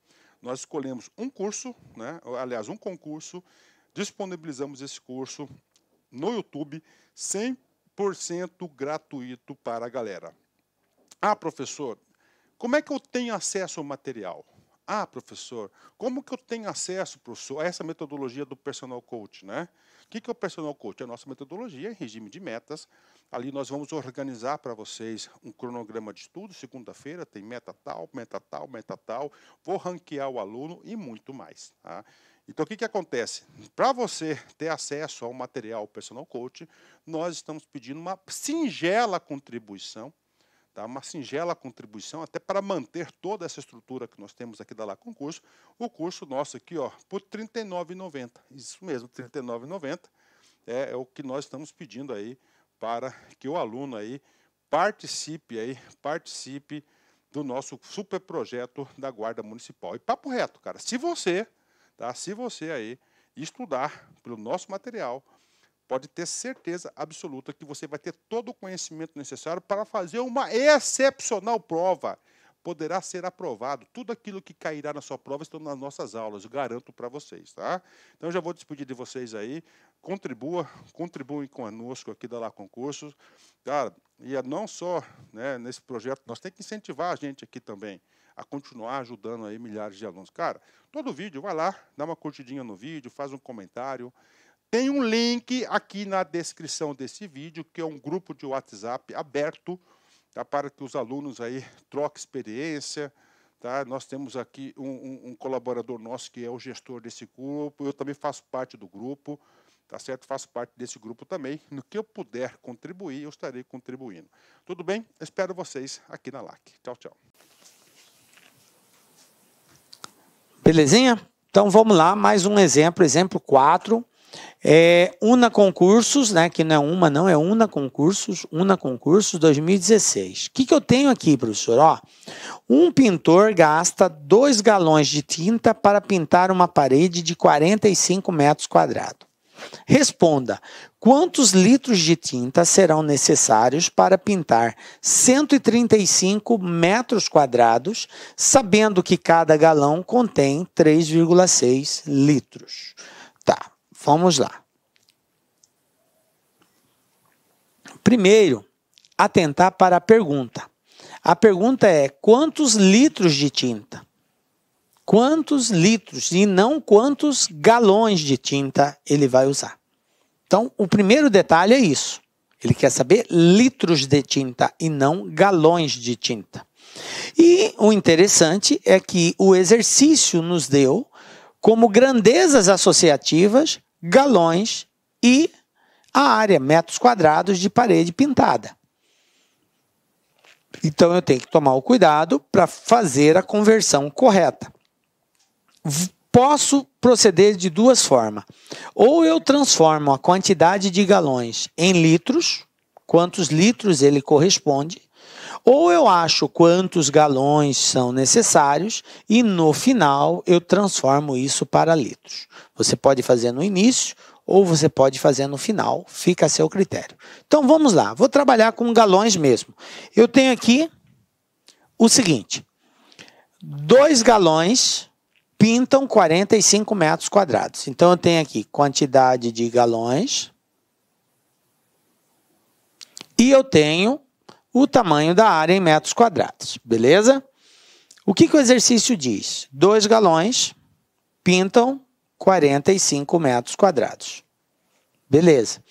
Nós escolhemos um curso, né? Aliás, um concurso, disponibilizamos esse curso no YouTube, 100% gratuito para a galera. Ah, professor, como é que eu tenho acesso ao material? Ah, professor, como que eu tenho acesso, professor, a essa metodologia do Personal Coach, né? O que é o Personal Coach? É a nossa metodologia em regime de metas. Ali nós vamos organizar para vocês um cronograma de estudo. Segunda-feira tem meta tal, meta tal, meta tal. Vou ranquear o aluno e muito mais. Tá? Então, o que acontece? Para você ter acesso ao material Personal Coach, nós estamos pedindo uma singela contribuição. Tá? Uma singela contribuição, até para manter toda essa estrutura que nós temos aqui da Lá Concurso. O curso nosso aqui, ó, por R$ 39,90. Isso mesmo, R$ 39,90 é o que nós estamos pedindo aí para que o aluno aí participe do nosso super projeto da Guarda Municipal. E papo reto, cara, se você aí estudar pelo nosso material, pode ter certeza absoluta que você vai ter todo o conhecimento necessário para fazer uma excepcional prova. Poderá ser aprovado. Tudo aquilo que cairá na sua prova estão nas nossas aulas, eu garanto para vocês. Tá? Então, eu já vou despedir de vocês aí. Contribuem conosco aqui da Lá Concursos. Cara, e não só, né, nesse projeto, nós temos que incentivar a gente aqui também a continuar ajudando aí milhares de alunos. Cara, todo vídeo, vai lá, dá uma curtidinha no vídeo, faz um comentário. Tem um link aqui na descrição desse vídeo, que é um grupo de WhatsApp aberto, tá, para que os alunos aí troquem experiência. Tá? Nós temos aqui um colaborador nosso que é o gestor desse grupo, eu também faço parte do grupo, tá certo? Faço parte desse grupo também. No que eu puder contribuir, eu estarei contribuindo. Tudo bem? Espero vocês aqui na LAC. Tchau, tchau. Belezinha? Então vamos lá, mais um exemplo, exemplo 4. Una Concursos, né, que não é uma, não, é Una Concursos 2016. O que eu tenho aqui, professor? Ó, um pintor gasta 2 galões de tinta para pintar uma parede de 45 metros quadrados. Responda, quantos litros de tinta serão necessários para pintar 135 metros quadrados, sabendo que cada galão contém 3,6 litros? Tá, vamos lá. Primeiro, atentar para a pergunta. A pergunta é, quantos litros de tinta? Quantos litros e não quantos galões de tinta ele vai usar. Então, o primeiro detalhe é isso. Ele quer saber litros de tinta e não galões de tinta. E o interessante é que o exercício nos deu como grandezas associativas, galões e a área, metros quadrados de parede pintada. Então, eu tenho que tomar o cuidado para fazer a conversão correta. Posso proceder de duas formas. Ou eu transformo a quantidade de galões em litros, quantos litros ele corresponde, ou eu acho quantos galões são necessários e no final eu transformo isso para litros. Você pode fazer no início ou você pode fazer no final, fica a seu critério. Então vamos lá, vou trabalhar com galões mesmo. Eu tenho aqui o seguinte, 2 galões pintam 45 metros quadrados. Então, eu tenho aqui quantidade de galões e eu tenho o tamanho da área em metros quadrados, beleza? O que o exercício diz? 2 galões pintam 45 metros quadrados. Beleza.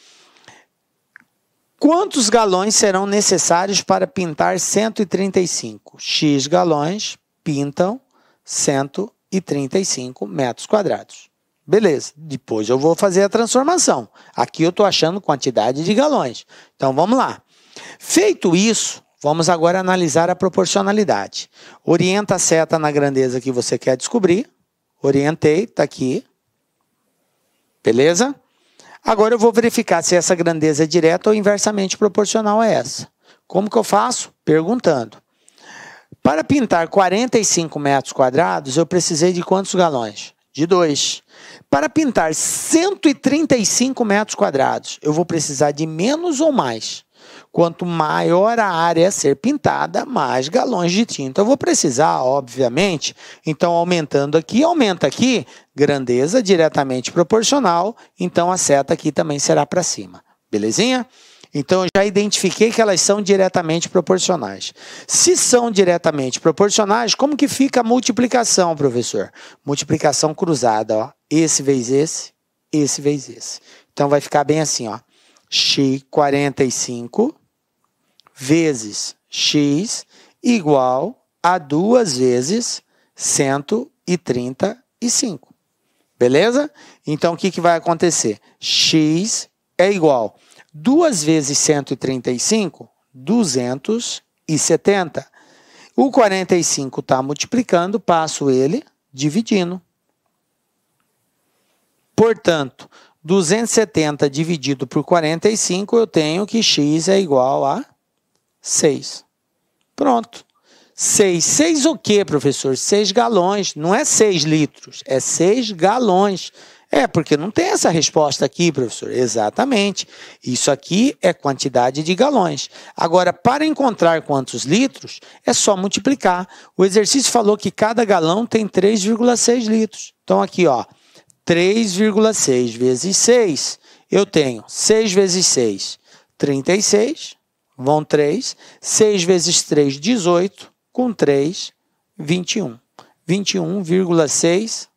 Quantos galões serão necessários para pintar 135? X galões pintam 135 metros quadrados. Beleza, depois eu vou fazer a transformação. Aqui eu estou achando quantidade de galões. Então, vamos lá. Feito isso, vamos agora analisar a proporcionalidade. Orienta a seta na grandeza que você quer descobrir. Orientei, está aqui. Beleza? Agora eu vou verificar se essa grandeza é direta ou inversamente proporcional a essa. Como que eu faço? Perguntando. Para pintar 45 metros quadrados, eu precisei de quantos galões? De 2. Para pintar 135 metros quadrados, eu vou precisar de menos ou mais? Quanto maior a área a ser pintada, mais galões de tinta eu vou precisar, obviamente. Então, aumentando aqui, aumenta aqui, grandeza diretamente proporcional, então a seta aqui também será para cima. Belezinha? Então, eu já identifiquei que elas são diretamente proporcionais. Se são diretamente proporcionais, como que fica a multiplicação, professor? Multiplicação cruzada, ó. Esse vezes esse. Então, vai ficar bem assim, ó. X 45 vezes X igual a 2 vezes 135. Beleza? Então, o que vai acontecer? X é igual 2 vezes 135, 270. O 45 está multiplicando, passo ele dividindo. Portanto, 270 dividido por 45, eu tenho que x é igual a 6. Pronto. 6. 6 o quê, professor? 6 galões. Não é 6 litros, é 6 galões. Porque não tem essa resposta aqui, professor. Exatamente. Isso aqui é quantidade de galões. Agora, para encontrar quantos litros, é só multiplicar. O exercício falou que cada galão tem 3,6 litros. Então, aqui, ó, 3,6 vezes 6, eu tenho 6 vezes 6, 36, vão 3. 6 vezes 3, 18, com 3, 21. 21,6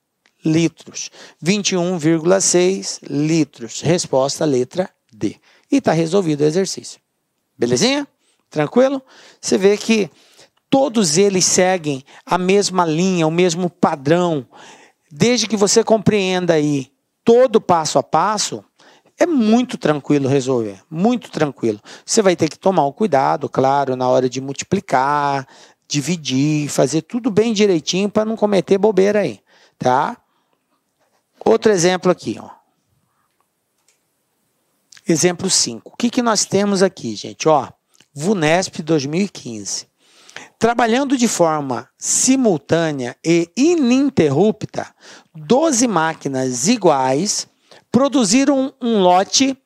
litros. 21,6 litros. Resposta, letra D. E está resolvido o exercício. Belezinha? Tranquilo? Você vê que todos eles seguem a mesma linha, o mesmo padrão. Desde que você compreenda aí todo passo a passo, é muito tranquilo resolver. Muito tranquilo. Você vai ter que tomar o cuidado, claro, na hora de multiplicar, dividir, fazer tudo bem direitinho para não cometer bobeira aí. tá? Outro exemplo aqui, ó. Exemplo 5. O que nós temos aqui, gente? Ó, VUNESP 2015. Trabalhando de forma simultânea e ininterrupta, 12 máquinas iguais produziram um lote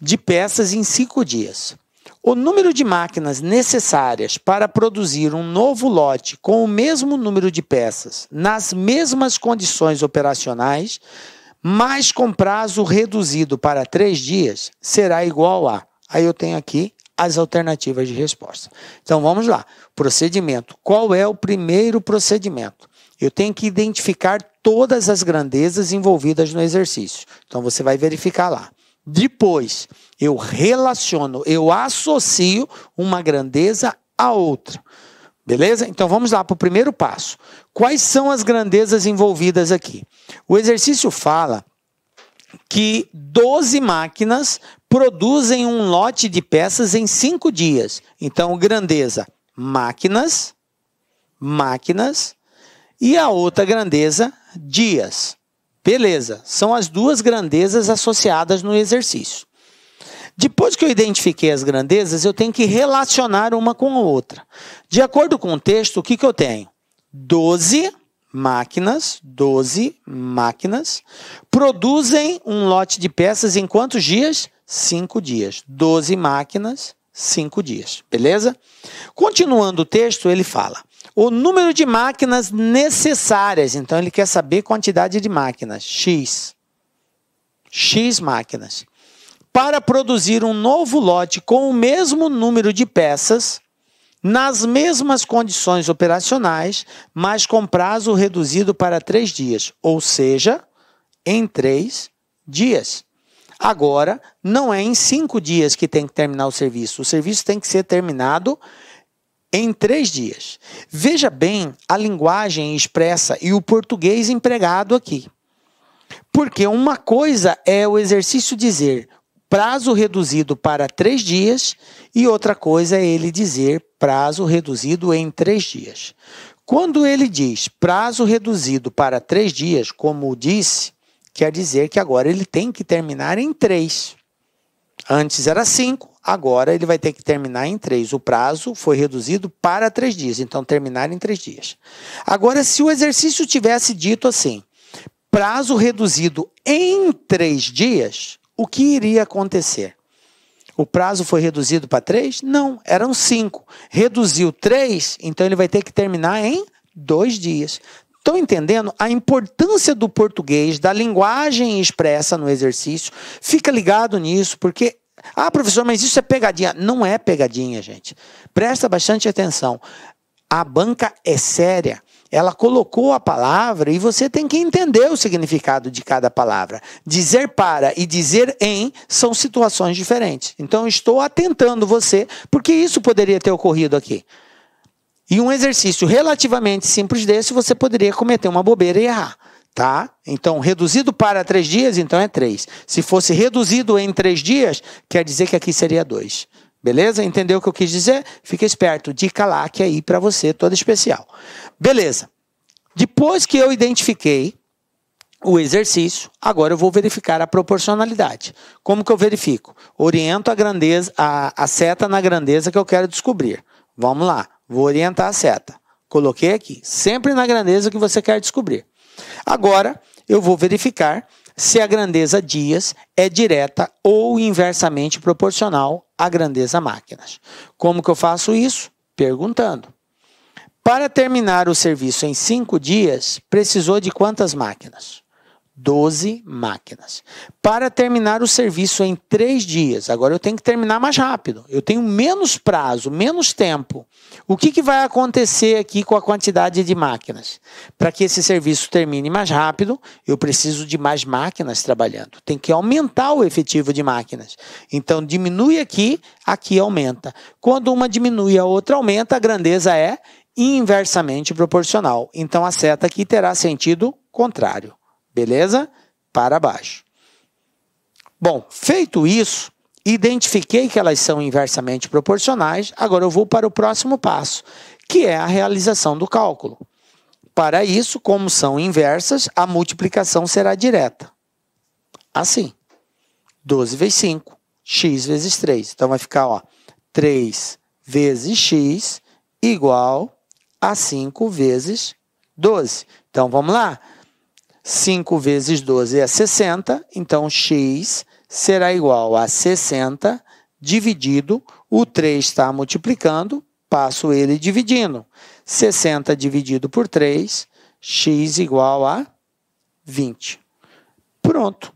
de peças em 5 dias. O número de máquinas necessárias para produzir um novo lote com o mesmo número de peças, nas mesmas condições operacionais, mas com prazo reduzido para 3 dias, será igual a... Aí eu tenho aqui as alternativas de resposta. Então, vamos lá. Procedimento. Qual é o primeiro procedimento? Eu tenho que identificar todas as grandezas envolvidas no exercício. Então, você vai verificar lá. Depois, eu relaciono, eu associo uma grandeza a outra. Beleza? Então, vamos lá para o primeiro passo. Quais são as grandezas envolvidas aqui? O exercício fala que 12 máquinas produzem um lote de peças em 5 dias. Então, grandeza, máquinas, e a outra grandeza, dias. Beleza, são as duas grandezas associadas no exercício. Depois que eu identifiquei as grandezas, eu tenho que relacionar uma com a outra. De acordo com o texto, o que eu tenho? 12 máquinas produzem um lote de peças em quantos dias? 5 dias. 12 máquinas, 5 dias. Beleza? Continuando o texto, ele fala o número de máquinas necessárias. Então, ele quer saber a quantidade de máquinas. X máquinas. Para produzir um novo lote com o mesmo número de peças, nas mesmas condições operacionais, mas com prazo reduzido para 3 dias. Ou seja, em 3 dias. Agora, não é em 5 dias que tem que terminar o serviço. O serviço tem que ser terminado em 3 dias. Veja bem a linguagem expressa e o português empregado aqui. Porque uma coisa é o exercício dizer prazo reduzido para 3 dias e outra coisa é ele dizer prazo reduzido em 3 dias. Quando ele diz prazo reduzido para 3 dias, como disse, quer dizer que agora ele tem que terminar em 3. Antes era 5, agora ele vai ter que terminar em 3. O prazo foi reduzido para 3 dias, então terminar em 3 dias. Agora, se o exercício tivesse dito assim, prazo reduzido em 3 dias, o que iria acontecer? O prazo foi reduzido para 3? Não, eram 5. Reduziu 3, então ele vai ter que terminar em 2 dias. Estão entendendo a importância do português, da linguagem expressa no exercício? Fica ligado nisso, porque... Ah, professor, mas isso é pegadinha. Não é pegadinha, gente. Presta bastante atenção. A banca é séria. Ela colocou a palavra e você tem que entender o significado de cada palavra. Dizer para e dizer em são situações diferentes. Então, estou atentando você, porque isso poderia ter ocorrido aqui. E um exercício relativamente simples desse, você poderia cometer uma bobeira e errar, tá? Então, reduzido para 3 dias, então é 3. Se fosse reduzido em 3 dias, quer dizer que aqui seria 2. Beleza? Entendeu o que eu quis dizer? Fica esperto. Dica lá que é aí para você, toda especial. Beleza. Depois que eu identifiquei o exercício, agora eu vou verificar a proporcionalidade. Como que eu verifico? Oriento a grandeza, a seta na grandeza que eu quero descobrir. Vamos lá. Vou orientar a seta. Coloquei aqui. Sempre na grandeza que você quer descobrir. Agora, eu vou verificar se a grandeza dias é direta ou inversamente proporcional à grandeza máquinas. Como que eu faço isso? Perguntando. Para terminar o serviço em 5 dias, precisou de quantas máquinas? 12 máquinas. Para terminar o serviço em 3 dias, agora eu tenho que terminar mais rápido. Eu tenho menos prazo, menos tempo. O que vai acontecer aqui com a quantidade de máquinas? Para que esse serviço termine mais rápido, eu preciso de mais máquinas trabalhando. Tem que aumentar o efetivo de máquinas. Então, diminui aqui, aqui aumenta. Quando uma diminui, a outra aumenta, a grandeza é inversamente proporcional. Então, a seta aqui terá sentido contrário. Beleza? Para baixo. Bom, feito isso, identifiquei que elas são inversamente proporcionais, agora eu vou para o próximo passo, que é a realização do cálculo. Para isso, como são inversas, a multiplicação será direta. Assim, 12 vezes 5, x vezes 3. Então, vai ficar, ó, 3 vezes x igual a 5 vezes 12. Então, vamos lá. 5 vezes 12 é 60, então x será igual a 60 dividido, o 3 está multiplicando, passo ele dividindo. 60 dividido por 3, x igual a 20. Pronto.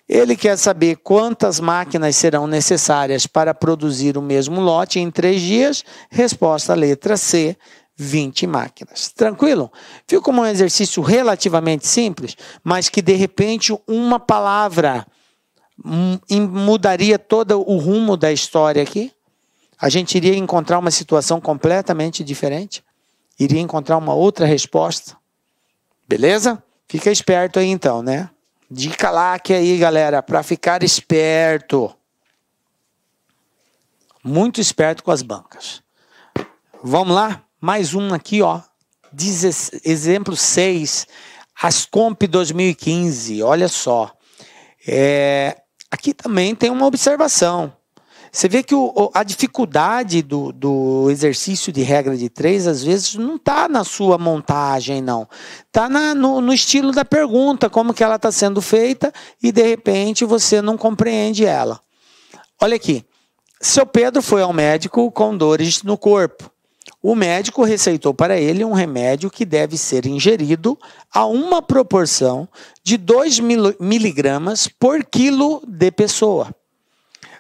Ele quer saber quantas máquinas serão necessárias para produzir o mesmo lote em 3 dias. Resposta letra C, 20 máquinas. Tranquilo? Viu como é um exercício relativamente simples, mas que de repente uma palavra mudaria todo o rumo da história aqui? A gente iria encontrar uma situação completamente diferente? Iria encontrar uma outra resposta? Beleza? Fica esperto aí então, né? Dica like aí, galera, para ficar esperto. Muito esperto com as bancas. Vamos lá? Mais um aqui, ó. Exemplo 6. Ascomp 2015. Olha só. Aqui também tem uma observação. Você vê que a dificuldade do exercício de regra de 3, às vezes, não está na sua montagem, não. Está no estilo da pergunta, como que ela está sendo feita, e, de repente, você não compreende ela. Olha aqui. Seu Pedro foi ao médico com dores no corpo. O médico receitou para ele um remédio que deve ser ingerido a uma proporção de 2 miligramas por quilo de pessoa.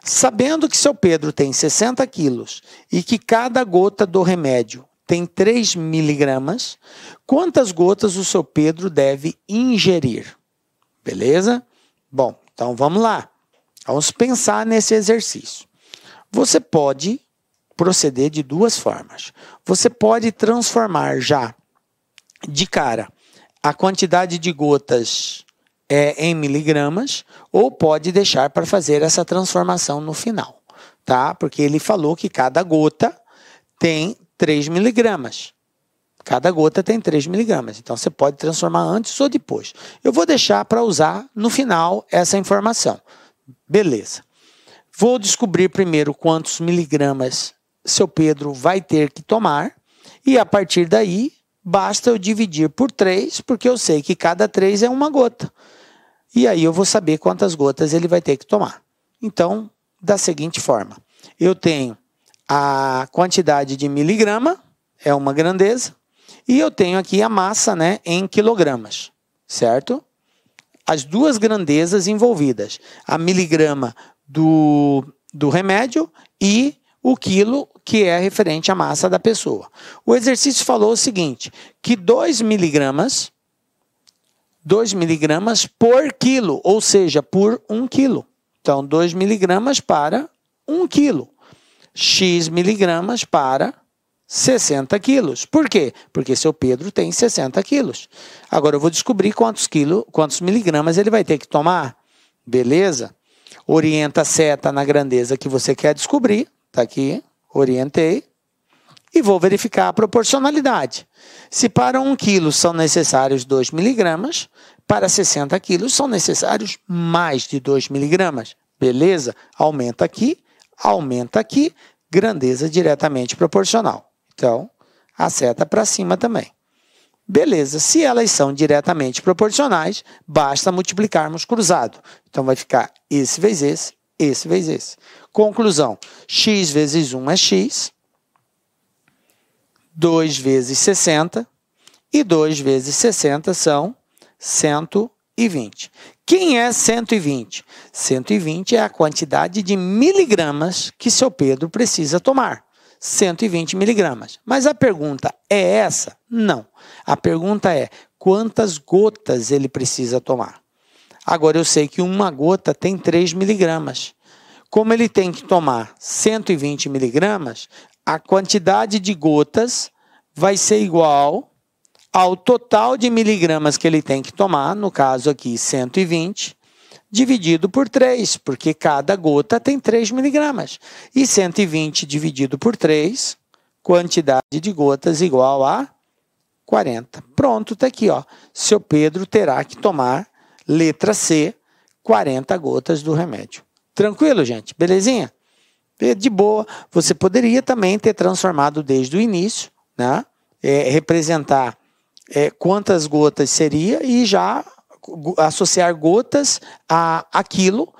Sabendo que seu Pedro tem 60 quilos e que cada gota do remédio tem 3 miligramas, quantas gotas o seu Pedro deve ingerir? Beleza? Bom, então vamos lá. Vamos pensar nesse exercício. Você pode proceder de duas formas. Você pode transformar já de cara a quantidade de gotas em miligramas, ou pode deixar para fazer essa transformação no final, tá? Porque ele falou que cada gota tem 3 miligramas. Cada gota tem 3 miligramas. Então, você pode transformar antes ou depois. Eu vou deixar para usar no final essa informação. Beleza. Vou descobrir primeiro quantos miligramas seu Pedro vai ter que tomar, e a partir daí, basta eu dividir por 3, porque eu sei que cada 3 é uma gota. E aí eu vou saber quantas gotas ele vai ter que tomar. Então, da seguinte forma, eu tenho a quantidade de miligrama, é uma grandeza, e eu tenho aqui a massa, né, em quilogramas, certo? As duas grandezas envolvidas, a miligrama do remédio e o quilo, que é referente à massa da pessoa. O exercício falou o seguinte, que 2 miligramas por quilo, ou seja, por 1 quilo. Então, 2 miligramas para 1 quilo. X miligramas para 60 quilos. Por quê? Porque seu Pedro tem 60 quilos. Agora, eu vou descobrir quantos miligramas ele vai ter que tomar. Beleza? Orienta a seta na grandeza que você quer descobrir. Está aqui, orientei. E vou verificar a proporcionalidade. Se para 1 quilo são necessários 2 miligramas, para 60 quilos são necessários mais de 2 miligramas. Beleza? Aumenta aqui, grandeza diretamente proporcional. Então, a seta para cima também. Beleza, se elas são diretamente proporcionais, basta multiplicarmos cruzado. Então, vai ficar esse vezes esse vezes esse. Conclusão, x vezes 1 é x, 2 vezes 60, e 2 vezes 60 são 120. Quem é 120? 120 é a quantidade de miligramas que seu Pedro precisa tomar. 120 miligramas. Mas a pergunta é essa? Não. A pergunta é, quantas gotas ele precisa tomar? Agora, eu sei que uma gota tem 3 miligramas. Como ele tem que tomar 120 miligramas, a quantidade de gotas vai ser igual ao total de miligramas que ele tem que tomar, no caso aqui 120, dividido por 3, porque cada gota tem 3 miligramas. E 120 dividido por 3, quantidade de gotas igual a 40. Pronto, tá aqui, ó. Seu Pedro terá que tomar, letra C, 40 gotas do remédio. Tranquilo, gente? Belezinha? De boa. Você poderia também ter transformado desde o início, né? Representar quantas gotas seria e já associar gotas a quilo,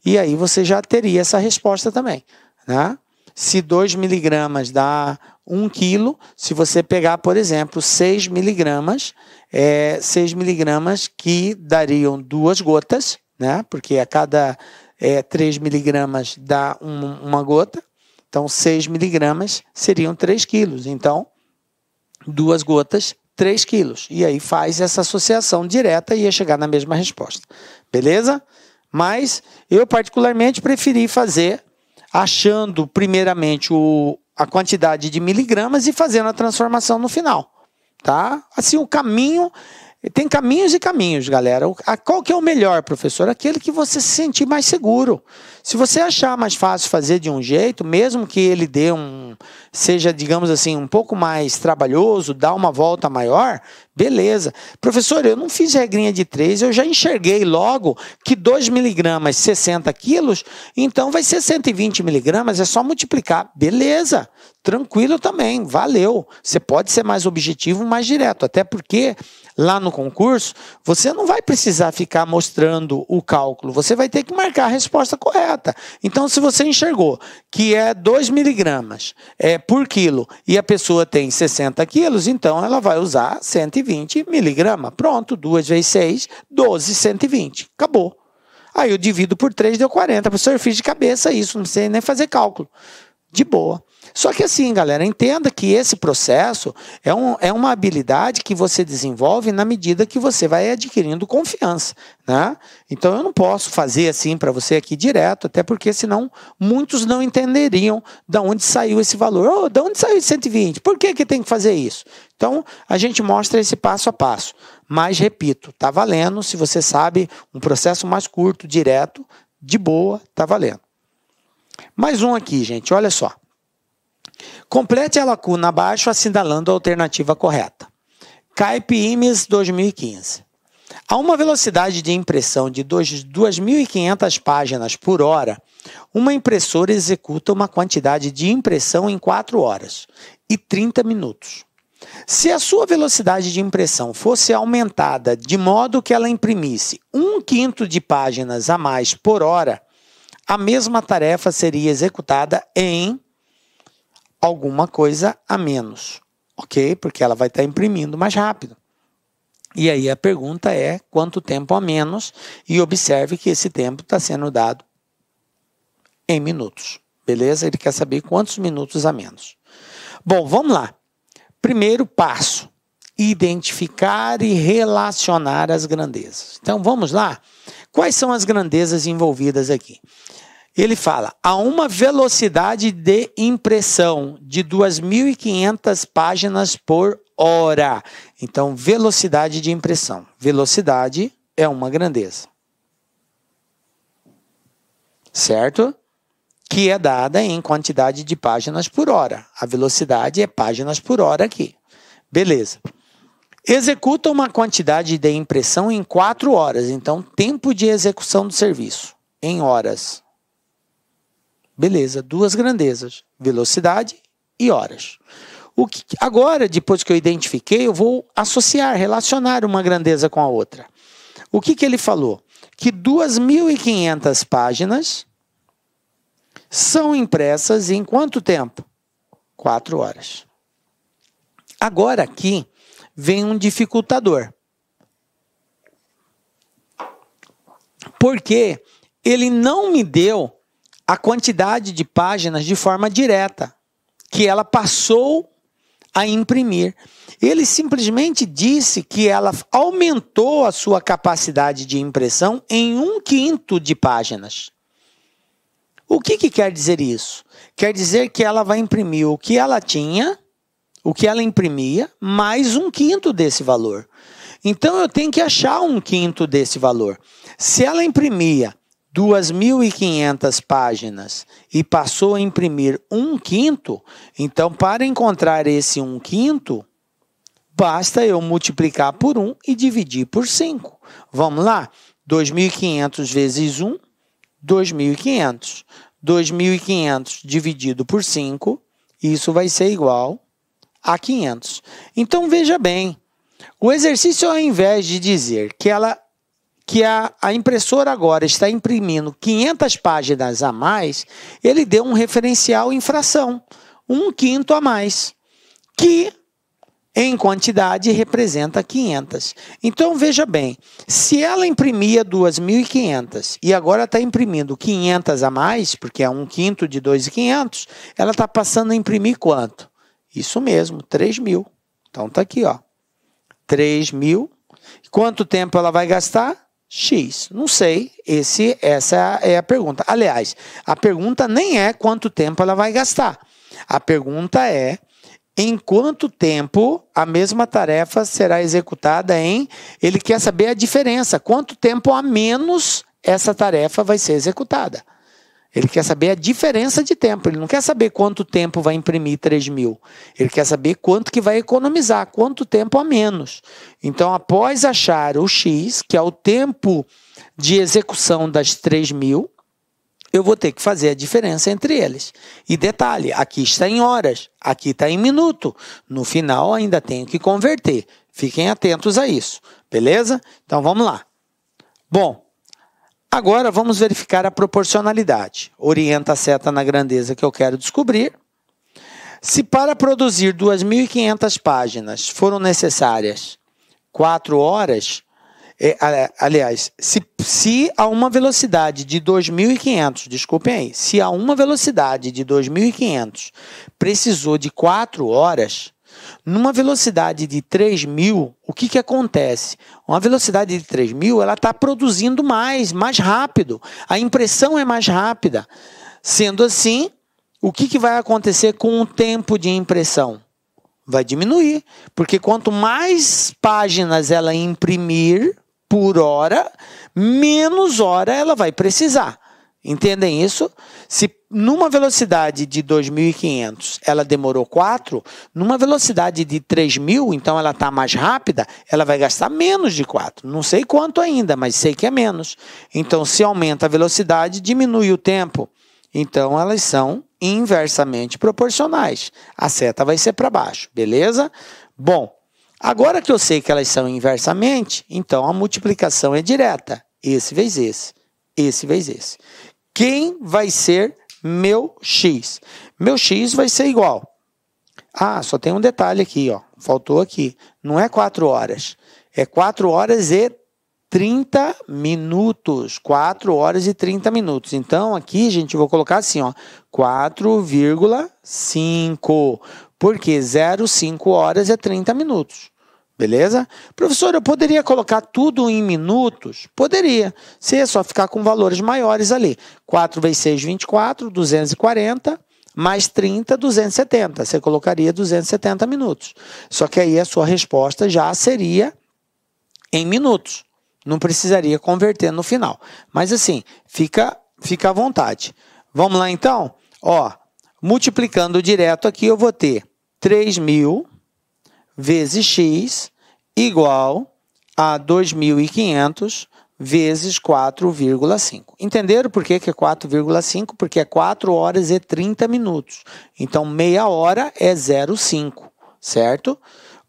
e aí você já teria essa resposta também, né? Se 2 miligramas dá 1 quilo, se você pegar, por exemplo, 6 miligramas, 6 miligramas que dariam 2 gotas, né? Porque a cada 3 miligramas dá uma gota, então 6 miligramas seriam 3 quilos, então 2 gotas, 3 quilos. E aí faz essa associação direta e ia chegar na mesma resposta. Beleza? Mas eu particularmente preferi fazer achando primeiramente a quantidade de miligramas e fazendo a transformação no final. Tá? Assim, o caminho... Tem caminhos e caminhos, galera. Qual que é o melhor, professor? Aquele que você se sentir mais seguro. Se você achar mais fácil fazer de um jeito, mesmo que ele seja, digamos assim, um pouco mais trabalhoso, dá uma volta maior, beleza. Professor, eu não fiz regrinha de 3, eu já enxerguei logo que 2 miligramas, 60 quilos, então vai ser 120 miligramas, é só multiplicar. Beleza, tranquilo também, valeu. Você pode ser mais objetivo, mais direto, até porque lá no concurso, você não vai precisar ficar mostrando o cálculo, você vai ter que marcar a resposta correta. Então, se você enxergou que é 2 miligramas por quilo e a pessoa tem 60 quilos, então ela vai usar 120 miligramas. Pronto, 2 vezes 6, 12, 120. Acabou. Aí eu divido por 3, deu 40. Professor, eu fiz de cabeça isso, não sei nem fazer cálculo. De boa. Só que assim, galera, entenda que esse processo é uma habilidade que você desenvolve na medida que você vai adquirindo confiança, né? Então, eu não posso fazer assim para você aqui direto, até porque senão muitos não entenderiam de onde saiu esse valor. De onde saiu esse 120? Por que tem que fazer isso? Então, a gente mostra esse passo a passo. Mas, repito, tá valendo. Se você sabe um processo mais curto, direto, de boa, tá valendo. Mais um aqui, gente, olha só. Complete a lacuna abaixo assinalando a alternativa correta. CAIP IMES 2015. A uma velocidade de impressão de 2.500 páginas por hora, uma impressora executa uma quantidade de impressão em 4 horas e 30 minutos. Se a sua velocidade de impressão fosse aumentada de modo que ela imprimisse 1/5 de páginas a mais por hora, a mesma tarefa seria executada em alguma coisa a menos, ok? Porque ela vai estar imprimindo mais rápido. E aí a pergunta é quanto tempo a menos, e observe que esse tempo está sendo dado em minutos, beleza? Ele quer saber quantos minutos a menos. Bom, vamos lá. Primeiro passo, identificar e relacionar as grandezas. Então vamos lá. Quais são as grandezas envolvidas aqui? Ele fala, a uma velocidade de impressão de 2.500 páginas por hora. Então, velocidade de impressão. Velocidade é uma grandeza. Certo? Que é dada em quantidade de páginas por hora. A velocidade é páginas por hora aqui. Beleza. Executa uma quantidade de impressão em 4 horas. Então, tempo de execução do serviço em horas. Beleza, 2 grandezas, velocidade e horas. Agora, depois que eu identifiquei, eu vou associar, relacionar uma grandeza com a outra. O que ele falou? Que 2.500 páginas são impressas em quanto tempo? 4 horas. Agora aqui vem um dificultador. Porque ele não me deu a quantidade de páginas de forma direta, que ela passou a imprimir. Ele simplesmente disse que ela aumentou a sua capacidade de impressão em 1/5 de páginas. O que quer dizer isso? Quer dizer que ela vai imprimir o que ela tinha, o que ela imprimia, mais 1/5 desse valor. Então, eu tenho que achar 1/5 desse valor. Se ela imprimia 2.500 páginas e passou a imprimir 1/5, então para encontrar esse 1/5, Basta eu multiplicar por 1 e dividir por 5. Vamos lá? 2.500 vezes 1, 2.500. 2.500 dividido por 5, isso vai ser igual a 500. Então, veja bem, o exercício, ao invés de dizer que a impressora agora está imprimindo 500 páginas a mais, ele deu um referencial em fração, 1/5 a mais, que em quantidade representa 500. Então, veja bem, se ela imprimia 2.500 e agora está imprimindo 500 a mais, porque é 1/5 de 2.500, ela está passando a imprimir quanto? Isso mesmo, 3.000. Então, está aqui, ó, 3.000. Quanto tempo ela vai gastar? X. Não sei, essa é a pergunta. Aliás, a pergunta nem é quanto tempo ela vai gastar. A pergunta é em quanto tempo a mesma tarefa será executada ele quer saber a diferença, quanto tempo a menos essa tarefa vai ser executada. Ele quer saber a diferença de tempo, ele não quer saber quanto tempo vai imprimir 3.000, ele quer saber quanto que vai economizar, quanto tempo a menos. Então, após achar o X, que é o tempo de execução das 3.000, eu vou ter que fazer a diferença entre eles. E detalhe, aqui está em horas, aqui está em minuto. No final, ainda tenho que converter. Fiquem atentos a isso, beleza? Então, vamos lá. Bom, agora vamos verificar a proporcionalidade. Orienta a seta na grandeza que eu quero descobrir. Se para produzir 2.500 páginas foram necessárias 4 horas... aliás, se a uma velocidade de 2.500, desculpem aí, se a uma velocidade de 2.500 precisou de 4 horas, numa velocidade de 3.000, o que acontece? Uma velocidade de 3.000, ela está produzindo mais rápido, a impressão é mais rápida. Sendo assim, o que vai acontecer com o tempo de impressão? Vai diminuir, porque quanto mais páginas ela imprimir por hora, menos hora ela vai precisar. Entendem isso? Se numa velocidade de 2.500 ela demorou 4, numa velocidade de 3.000, então ela está mais rápida, ela vai gastar menos de 4. Não sei quanto ainda, mas sei que é menos. Então, se aumenta a velocidade, diminui o tempo. Então, elas são inversamente proporcionais. A seta vai ser para baixo, beleza? Bom, agora que eu sei que elas são inversamente, então a multiplicação é direta. Esse vezes esse, esse vezes esse. Quem vai ser meu X? Meu X vai ser igual. Ah, só tem um detalhe aqui, ó. Faltou aqui. Não é 4 horas. É 4 horas e 30 minutos. 4 horas e 30 minutos. Então, aqui, gente, eu vou colocar assim, ó. 4,5. Porque 0,5 horas é 30 minutos. Beleza? Professor, eu poderia colocar tudo em minutos? Poderia. Se é só ficar com valores maiores ali. 4 vezes 6, 24, 240, mais 30, 270. Você colocaria 270 minutos. Só que aí a sua resposta já seria em minutos. Não precisaria converter no final. Mas assim, fica à vontade. Vamos lá então? Ó, multiplicando direto aqui, eu vou ter 3.000 vezes x igual a 2.500 vezes 4,5. Entenderam por que é 4,5? Porque é 4 horas e 30 minutos. Então, meia hora é 0,5, certo?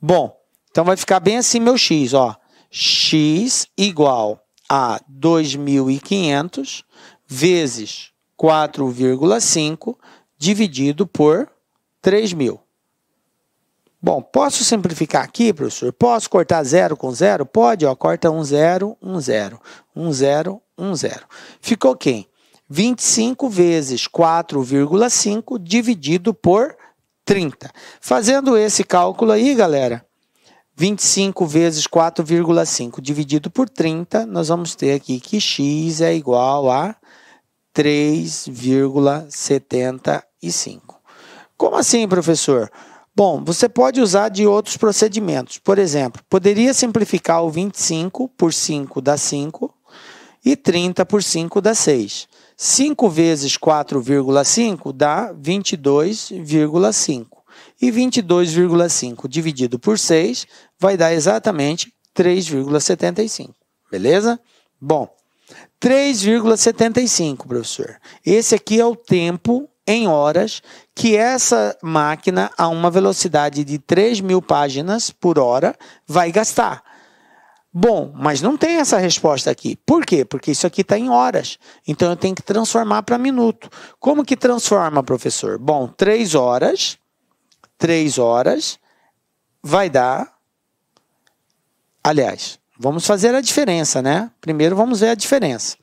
Bom, então vai ficar bem assim meu x, ó. X igual a 2.500 vezes 4,5 dividido por 3.000. Bom, posso simplificar aqui, professor? Posso cortar 0 com 0? Pode, ó, corta 1, 0, 1, 0, 1, 0, 1, 0. Ficou quem? 25 vezes 4,5 dividido por 30. Fazendo esse cálculo aí, galera, 25 vezes 4,5 dividido por 30, nós vamos ter aqui que x é igual a 3,75. Como assim, professor? Bom, você pode usar de outros procedimentos. Por exemplo, poderia simplificar o 25 por 5 dá 5 e 30 por 5 dá 6. 5 vezes 4,5 dá 22,5. e 22,5 dividido por 6 vai dar exatamente 3,75. Beleza? Bom, 3,75, professor. Esse aqui é o tempo em horas que essa máquina, a uma velocidade de 3.000 páginas por hora, vai gastar. Bom, mas não tem essa resposta aqui. Por quê? Porque isso aqui está em horas. Então, eu tenho que transformar para minuto. Como que transforma, professor? Bom, 3 horas vai dar... Aliás, vamos fazer a diferença, né? Primeiro, vamos ver a diferença.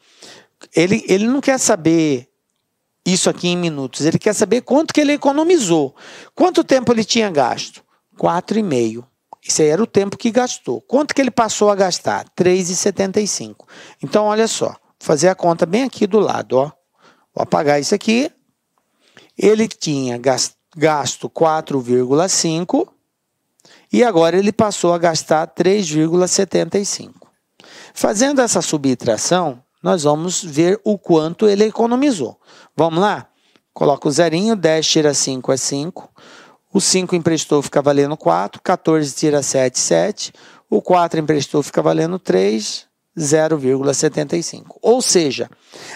Ele não quer saber isso aqui em minutos. Ele quer saber quanto que ele economizou. Quanto tempo ele tinha gasto? 4,5. Esse aí era o tempo que gastou. Quanto que ele passou a gastar? 3,75. Então, olha só. Vou fazer a conta bem aqui do lado. Ó. Vou apagar isso aqui. Ele tinha gasto 4,5 e agora ele passou a gastar 3,75. Fazendo essa subtração, nós vamos ver o quanto ele economizou. Vamos lá? Coloca o zerinho, 10 tira 5 é 5. O 5 emprestou, fica valendo 4. 14 tira 7, 7. O 4 emprestou, fica valendo 3, 0,75. Ou seja,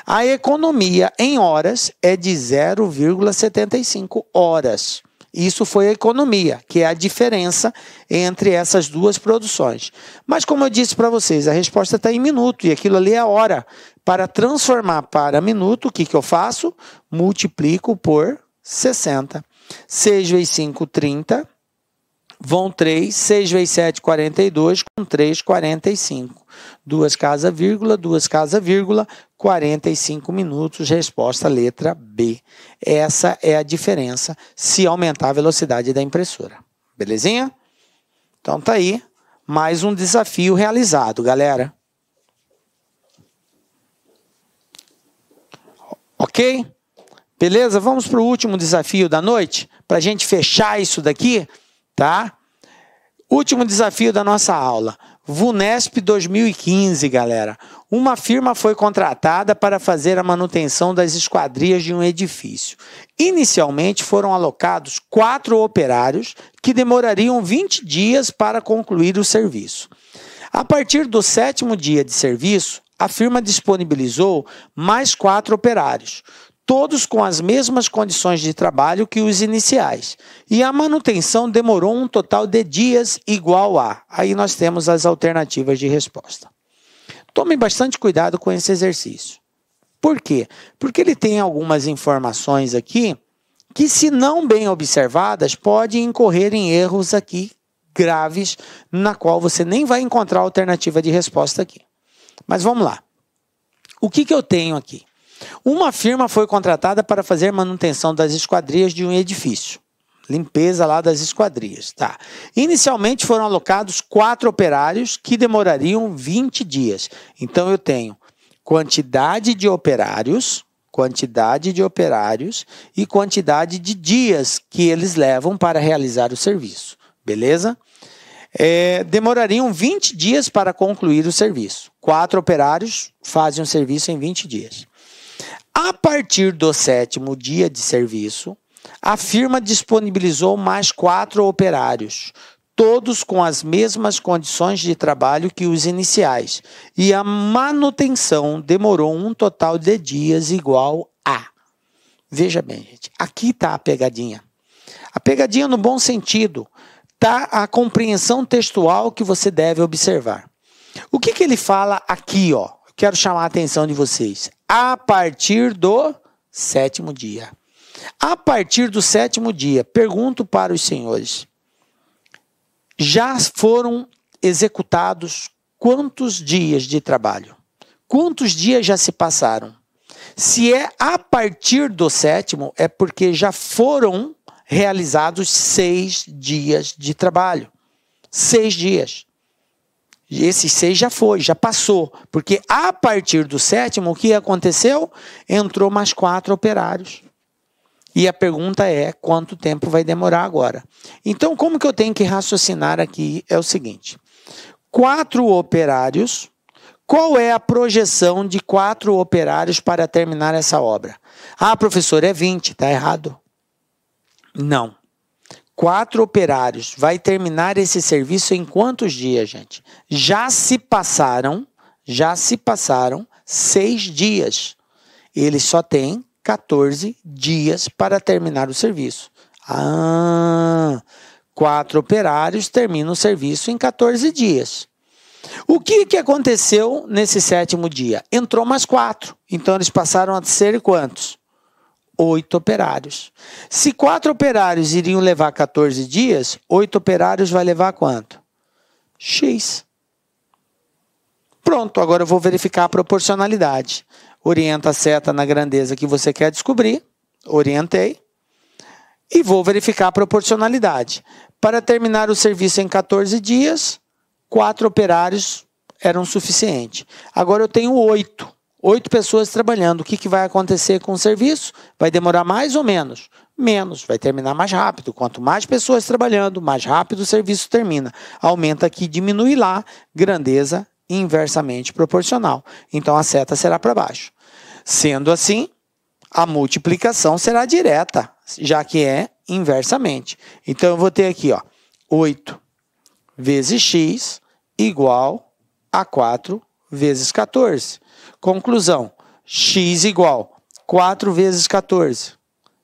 a economia em horas é de 0,75 horas. Isso foi a economia, que é a diferença entre essas duas produções. Mas como eu disse para vocês, a resposta está em minuto e aquilo ali é hora. Para transformar para minuto, o que eu faço? Multiplico por 60. 6 vezes 5, 30. Vão 3. 6 vezes 7, 42. Com 3, 45. 2 casa, vírgula, 2 casa, vírgula. 45 minutos. Resposta letra B. Essa é a diferença se aumentar a velocidade da impressora. Belezinha? Então tá aí. Mais um desafio realizado, galera. Ok? Beleza? Vamos para o último desafio da noite, para a gente fechar isso daqui, tá? Último desafio da nossa aula. VUNESP 2015, galera. Uma firma foi contratada para fazer a manutenção das esquadrias de um edifício. Inicialmente foram alocados 4 operários que demorariam 20 dias para concluir o serviço. A partir do 7º dia de serviço, a firma disponibilizou mais 4 operários, todos com as mesmas condições de trabalho que os iniciais. E a manutenção demorou um total de dias igual a... Aí nós temos as alternativas de resposta. Tome bastante cuidado com esse exercício. Por quê? Porque ele tem algumas informações aqui que, se não bem observadas, podem incorrer em erros aqui graves, na qual você nem vai encontrar alternativa de resposta aqui. Mas vamos lá. O que eu tenho aqui? Uma firma foi contratada para fazer manutenção das esquadrias de um edifício. Limpeza lá das esquadrias. Tá. Inicialmente foram alocados 4 operários que demorariam 20 dias. Então eu tenho quantidade de operários e quantidade de dias que eles levam para realizar o serviço. Beleza? Demorariam 20 dias para concluir o serviço. 4 operários fazem o serviço em 20 dias. A partir do 7º dia de serviço, a firma disponibilizou mais 4 operários, todos com as mesmas condições de trabalho que os iniciais, e a manutenção demorou um total de dias igual a... Veja bem, gente, aqui está a pegadinha. A pegadinha no bom sentido, está a compreensão textual que você deve observar. O que ele fala aqui, ó? Quero chamar a atenção de vocês. A partir do 7º dia. A partir do 7º dia, pergunto para os senhores, já foram executados quantos dias de trabalho? Quantos dias já se passaram? Se é a partir do 7º, é porque já foram realizados 6 dias de trabalho. 6 dias. Esses 6 já passou, porque a partir do 7º, o que aconteceu? Entrou mais 4 operários. E a pergunta é, quanto tempo vai demorar agora? Então, como que eu tenho que raciocinar aqui? É o seguinte, 4 operários, qual é a projeção de 4 operários para terminar essa obra? Ah, professor, é 20, está errado? Não. 4 operários. Vai terminar esse serviço em quantos dias, gente? Já se passaram 6 dias. Ele só tem 14 dias para terminar o serviço. 4 operários terminam o serviço em 14 dias. O que aconteceu nesse 7º dia? Entrou mais 4. Então, eles passaram a ser quantos? 8 operários. Se 4 operários iriam levar 14 dias, 8 operários vai levar quanto? X. Pronto, agora eu vou verificar a proporcionalidade. Orienta a seta na grandeza que você quer descobrir. Orientei. E vou verificar a proporcionalidade. Para terminar o serviço em 14 dias, 4 operários eram suficientes. Agora eu tenho 8. 8 pessoas trabalhando. O que vai acontecer com o serviço? Vai demorar mais ou menos? Menos. Vai terminar mais rápido. Quanto mais pessoas trabalhando, mais rápido o serviço termina. Aumenta aqui, diminui lá. Grandeza inversamente proporcional. Então, a seta será para baixo. Sendo assim, a multiplicação será direta, já que é inversamente. Então, eu vou ter aqui, 8 vezes x igual a 4 vezes 14. Conclusão, x igual 4 vezes 14,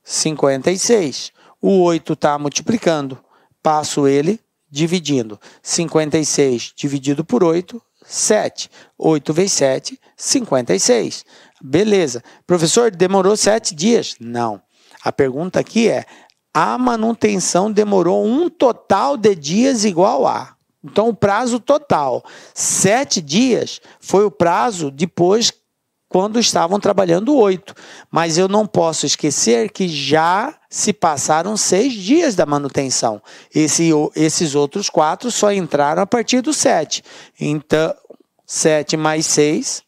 56. O 8 está multiplicando, passo ele dividindo. 56 dividido por 8, 7. 8 vezes 7, 56. Beleza. Professor, demorou 7 dias? Não. A pergunta aqui é, a manutenção demorou um total de dias igual a. Então, o prazo total, 7 dias, foi o prazo depois, quando estavam trabalhando 8. Mas eu não posso esquecer que já se passaram 6 dias da manutenção. Esses outros 4 só entraram a partir do 7. Então, 7 mais 6,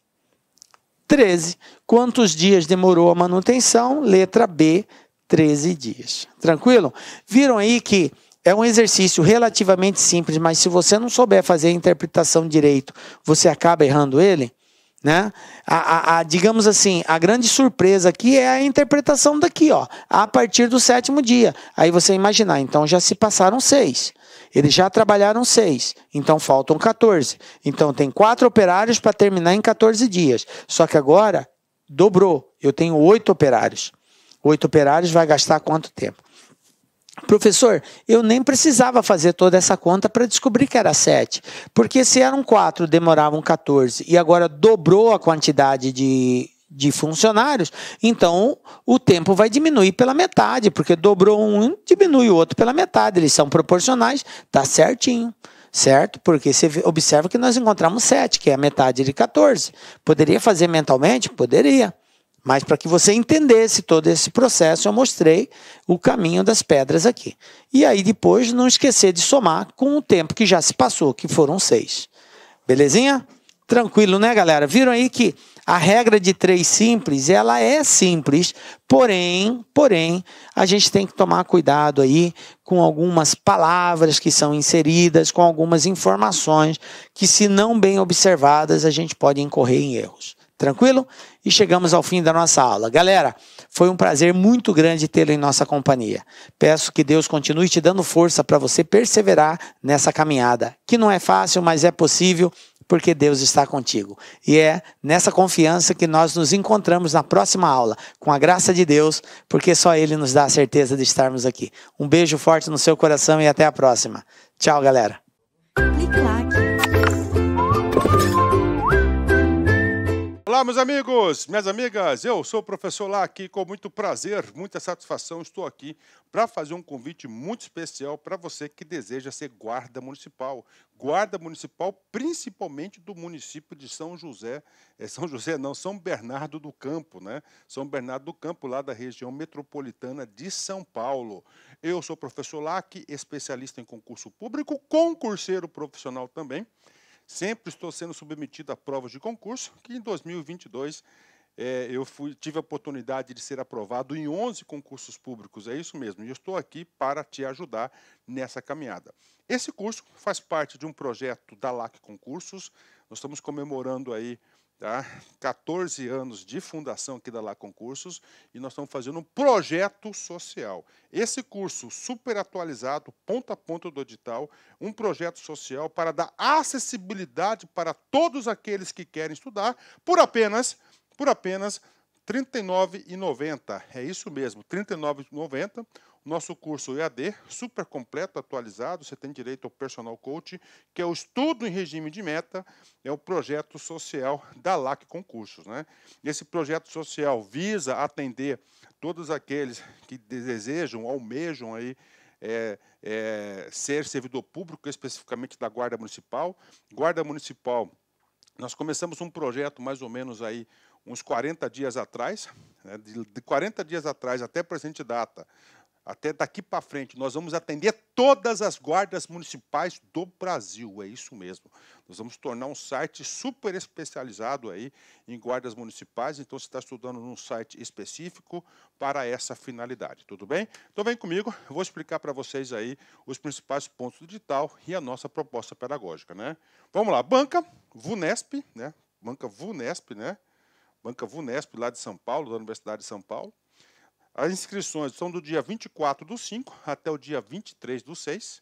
13. Quantos dias demorou a manutenção? Letra B, 13 dias. Tranquilo? Viram aí que é um exercício relativamente simples, mas se você não souber fazer a interpretação direito, você acaba errando ele, né? Digamos assim, a grande surpresa aqui é a interpretação daqui, a partir do 7º dia. Aí você imaginar, então já se passaram 6. Eles já trabalharam 6, então faltam 14. Então tem 4 operários para terminar em 14 dias. Só que agora dobrou, eu tenho 8 operários. 8 operários vai gastar quanto tempo? Professor, eu nem precisava fazer toda essa conta para descobrir que era 7. Porque se eram 4, demoravam 14 e agora dobrou a quantidade de funcionários, então o tempo vai diminuir pela metade, porque dobrou um, diminui o outro pela metade. Eles são proporcionais, tá certinho. Certo? Porque você observa que nós encontramos 7, que é a metade de 14. Poderia fazer mentalmente? Poderia. Mas para que você entendesse todo esse processo, eu mostrei o caminho das pedras aqui. E aí depois não esquecer de somar com o tempo que já se passou, que foram 6. Belezinha? Tranquilo, né, galera? Viram aí que a regra de 3 simples, ela é simples, porém, a gente tem que tomar cuidado aí com algumas palavras que são inseridas, com algumas informações que, se não bem observadas, a gente pode incorrer em erros. Tranquilo? E chegamos ao fim da nossa aula. Galera, foi um prazer muito grande tê-lo em nossa companhia. Peço que Deus continue te dando força para você perseverar nessa caminhada, que não é fácil, mas é possível, porque Deus está contigo. E é nessa confiança que nós nos encontramos na próxima aula, com a graça de Deus, porque só Ele nos dá a certeza de estarmos aqui. Um beijo forte no seu coração e até a próxima. Tchau, galera. Olá, meus amigos, minhas amigas, eu sou o professor Lá aqui, com muito prazer, muita satisfação, estou aqui para fazer um convite muito especial para você que deseja ser guarda municipal principalmente do município de São José, São Bernardo do Campo, né? São Bernardo do Campo, lá da região metropolitana de São Paulo. Eu sou o professor Lá aqui, especialista em concurso público, concurseiro profissional também. Sempre estou sendo submetido a provas de concurso, que em 2022 eu tive a oportunidade de ser aprovado em 11 concursos públicos, é isso mesmo, e eu estou aqui para te ajudar nessa caminhada. Esse curso faz parte de um projeto da LAC Concursos, nós estamos comemorando aí Tá? 14 anos de fundação aqui da Lá Concursos e nós estamos fazendo um projeto social. Esse curso super atualizado, ponto a ponto do edital, um projeto social para dar acessibilidade para todos aqueles que querem estudar por apenas R$ 39,90. É isso mesmo, R$ 39,90. Nosso curso EAD, super completo, atualizado, você tem direito ao personal coach, que é o estudo em regime de meta, é o projeto social da LAC Concursos, né? Esse projeto social visa atender todos aqueles que desejam, almejam aí, ser servidor público, especificamente da Guarda Municipal. Guarda Municipal, nós começamos um projeto mais ou menos aí uns 40 dias atrás, né? De 40 dias atrás até a presente data, até daqui para frente, nós vamos atender todas as guardas municipais do Brasil, é isso mesmo. Nós vamos tornar um site super especializado aí em guardas municipais, então você está estudando num site específico para essa finalidade, tudo bem? Então vem comigo, eu vou explicar para vocês aí os principais pontos do edital e a nossa proposta pedagógica, né? Vamos lá, Banca VUNESP, né? Banca VUNESP, né? Banca VUNESP, lá de São Paulo, da Universidade de São Paulo. As inscrições são do dia 24/5 até o dia 23/6.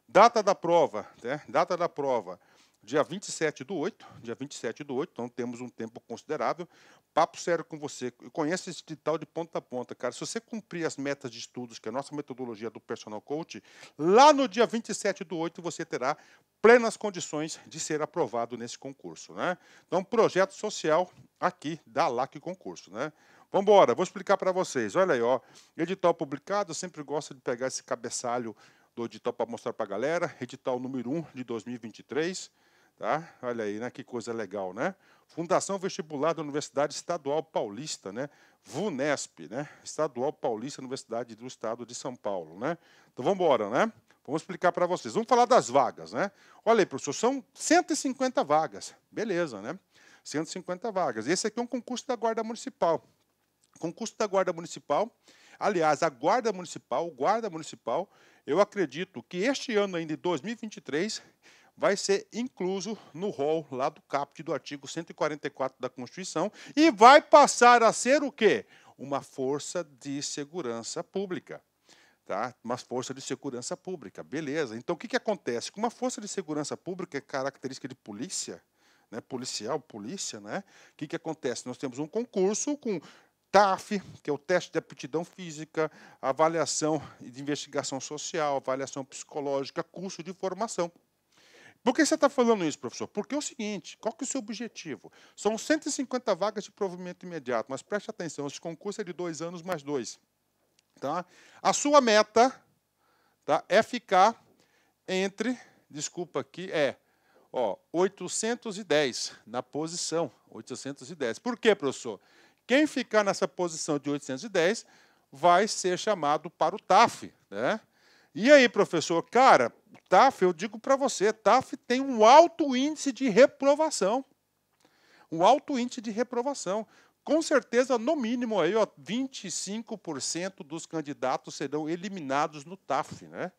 Data da prova, né? Data da prova, dia 27/8, dia 27/8, então temos um tempo considerável. Papo sério com você, eu conheço esse edital de ponta a ponta, cara. Se você cumprir as metas de estudos, que é a nossa metodologia do Personal Coach, lá no dia 27/8 você terá plenas condições de ser aprovado nesse concurso, né? Então, projeto social aqui da LAC Concurso, né? Vamos embora, vou explicar para vocês. Olha aí, ó, edital publicado, eu sempre gosto de pegar esse cabeçalho do edital para mostrar para a galera. Edital número 1 de 2023, tá? Olha aí, né? Que coisa legal, né? Fundação Vestibular da Universidade Estadual Paulista, né? VUNESP, né? Estadual Paulista, Universidade do Estado de São Paulo, né? Então vamos embora, né? Vamos explicar para vocês. Vamos falar das vagas, né? Olha aí, professor, são 150 vagas. Beleza, né? 150 vagas. Esse aqui é um concurso da Guarda Municipal. Concurso da Guarda Municipal, aliás, a Guarda Municipal, o Guarda Municipal, eu acredito que este ano ainda, de 2023, vai ser incluso no rol lá do caput do artigo 144 da Constituição e vai passar a ser o quê? Uma força de segurança pública. Tá? Uma força de segurança pública, beleza. Então, o que acontece? Com uma força de segurança pública, é característica de polícia, né? Policial, polícia, né? O que acontece? Nós temos um concurso com TAF, que é o teste de aptidão física, avaliação de investigação social, avaliação psicológica, curso de formação. Por que você está falando isso, professor? Porque é o seguinte, qual que é o seu objetivo? São 150 vagas de provimento imediato, mas preste atenção, esse concurso é de 2 anos mais 2. Tá? A sua meta, tá, é ficar entre, desculpa aqui, 810 na posição, 810. Por quê, professor? Quem ficar nessa posição de 810 vai ser chamado para o TAF, né? E aí, professor? Cara, TAF, eu digo para você, TAF tem um alto índice de reprovação. Um alto índice de reprovação. Com certeza, no mínimo, aí, 25% dos candidatos serão eliminados no TAF, né?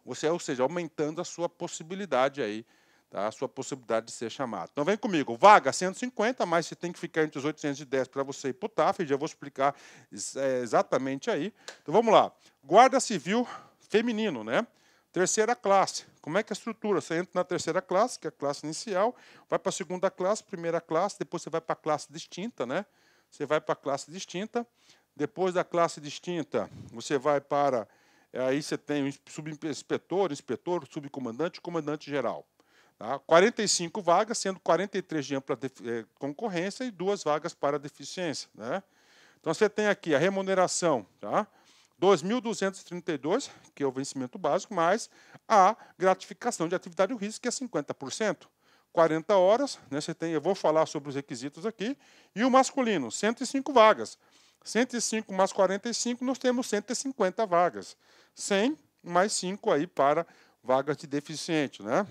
Ou seja, aumentando a sua possibilidade aí, tá? A sua possibilidade de ser chamado. Então, vem comigo. Vaga 150, mas você tem que ficar entre os 810 para você ir para o TAF. Já vou explicar exatamente aí. Então, vamos lá. Guarda Civil feminino, né? Terceira classe. Como é que é a estrutura? Você entra na terceira classe, que é a classe inicial, vai para a segunda classe, primeira classe, depois você vai para a classe distinta, né? Você vai para a classe distinta. Depois da classe distinta, você vai para... Aí você tem o subinspetor, inspetor, subcomandante e comandante geral. Tá? 45 vagas, sendo 43 de ampla concorrência e 2 vagas para deficiência, né? Então, você tem aqui a remuneração, tá? 2.232, que é o vencimento básico, mais a gratificação de atividade de risco, que é 50%. 40 horas, né, você tem, eu vou falar sobre os requisitos aqui, e o masculino, 105 vagas. 105 mais 45, nós temos 150 vagas. 100 mais 5 aí para vagas de deficiente, né?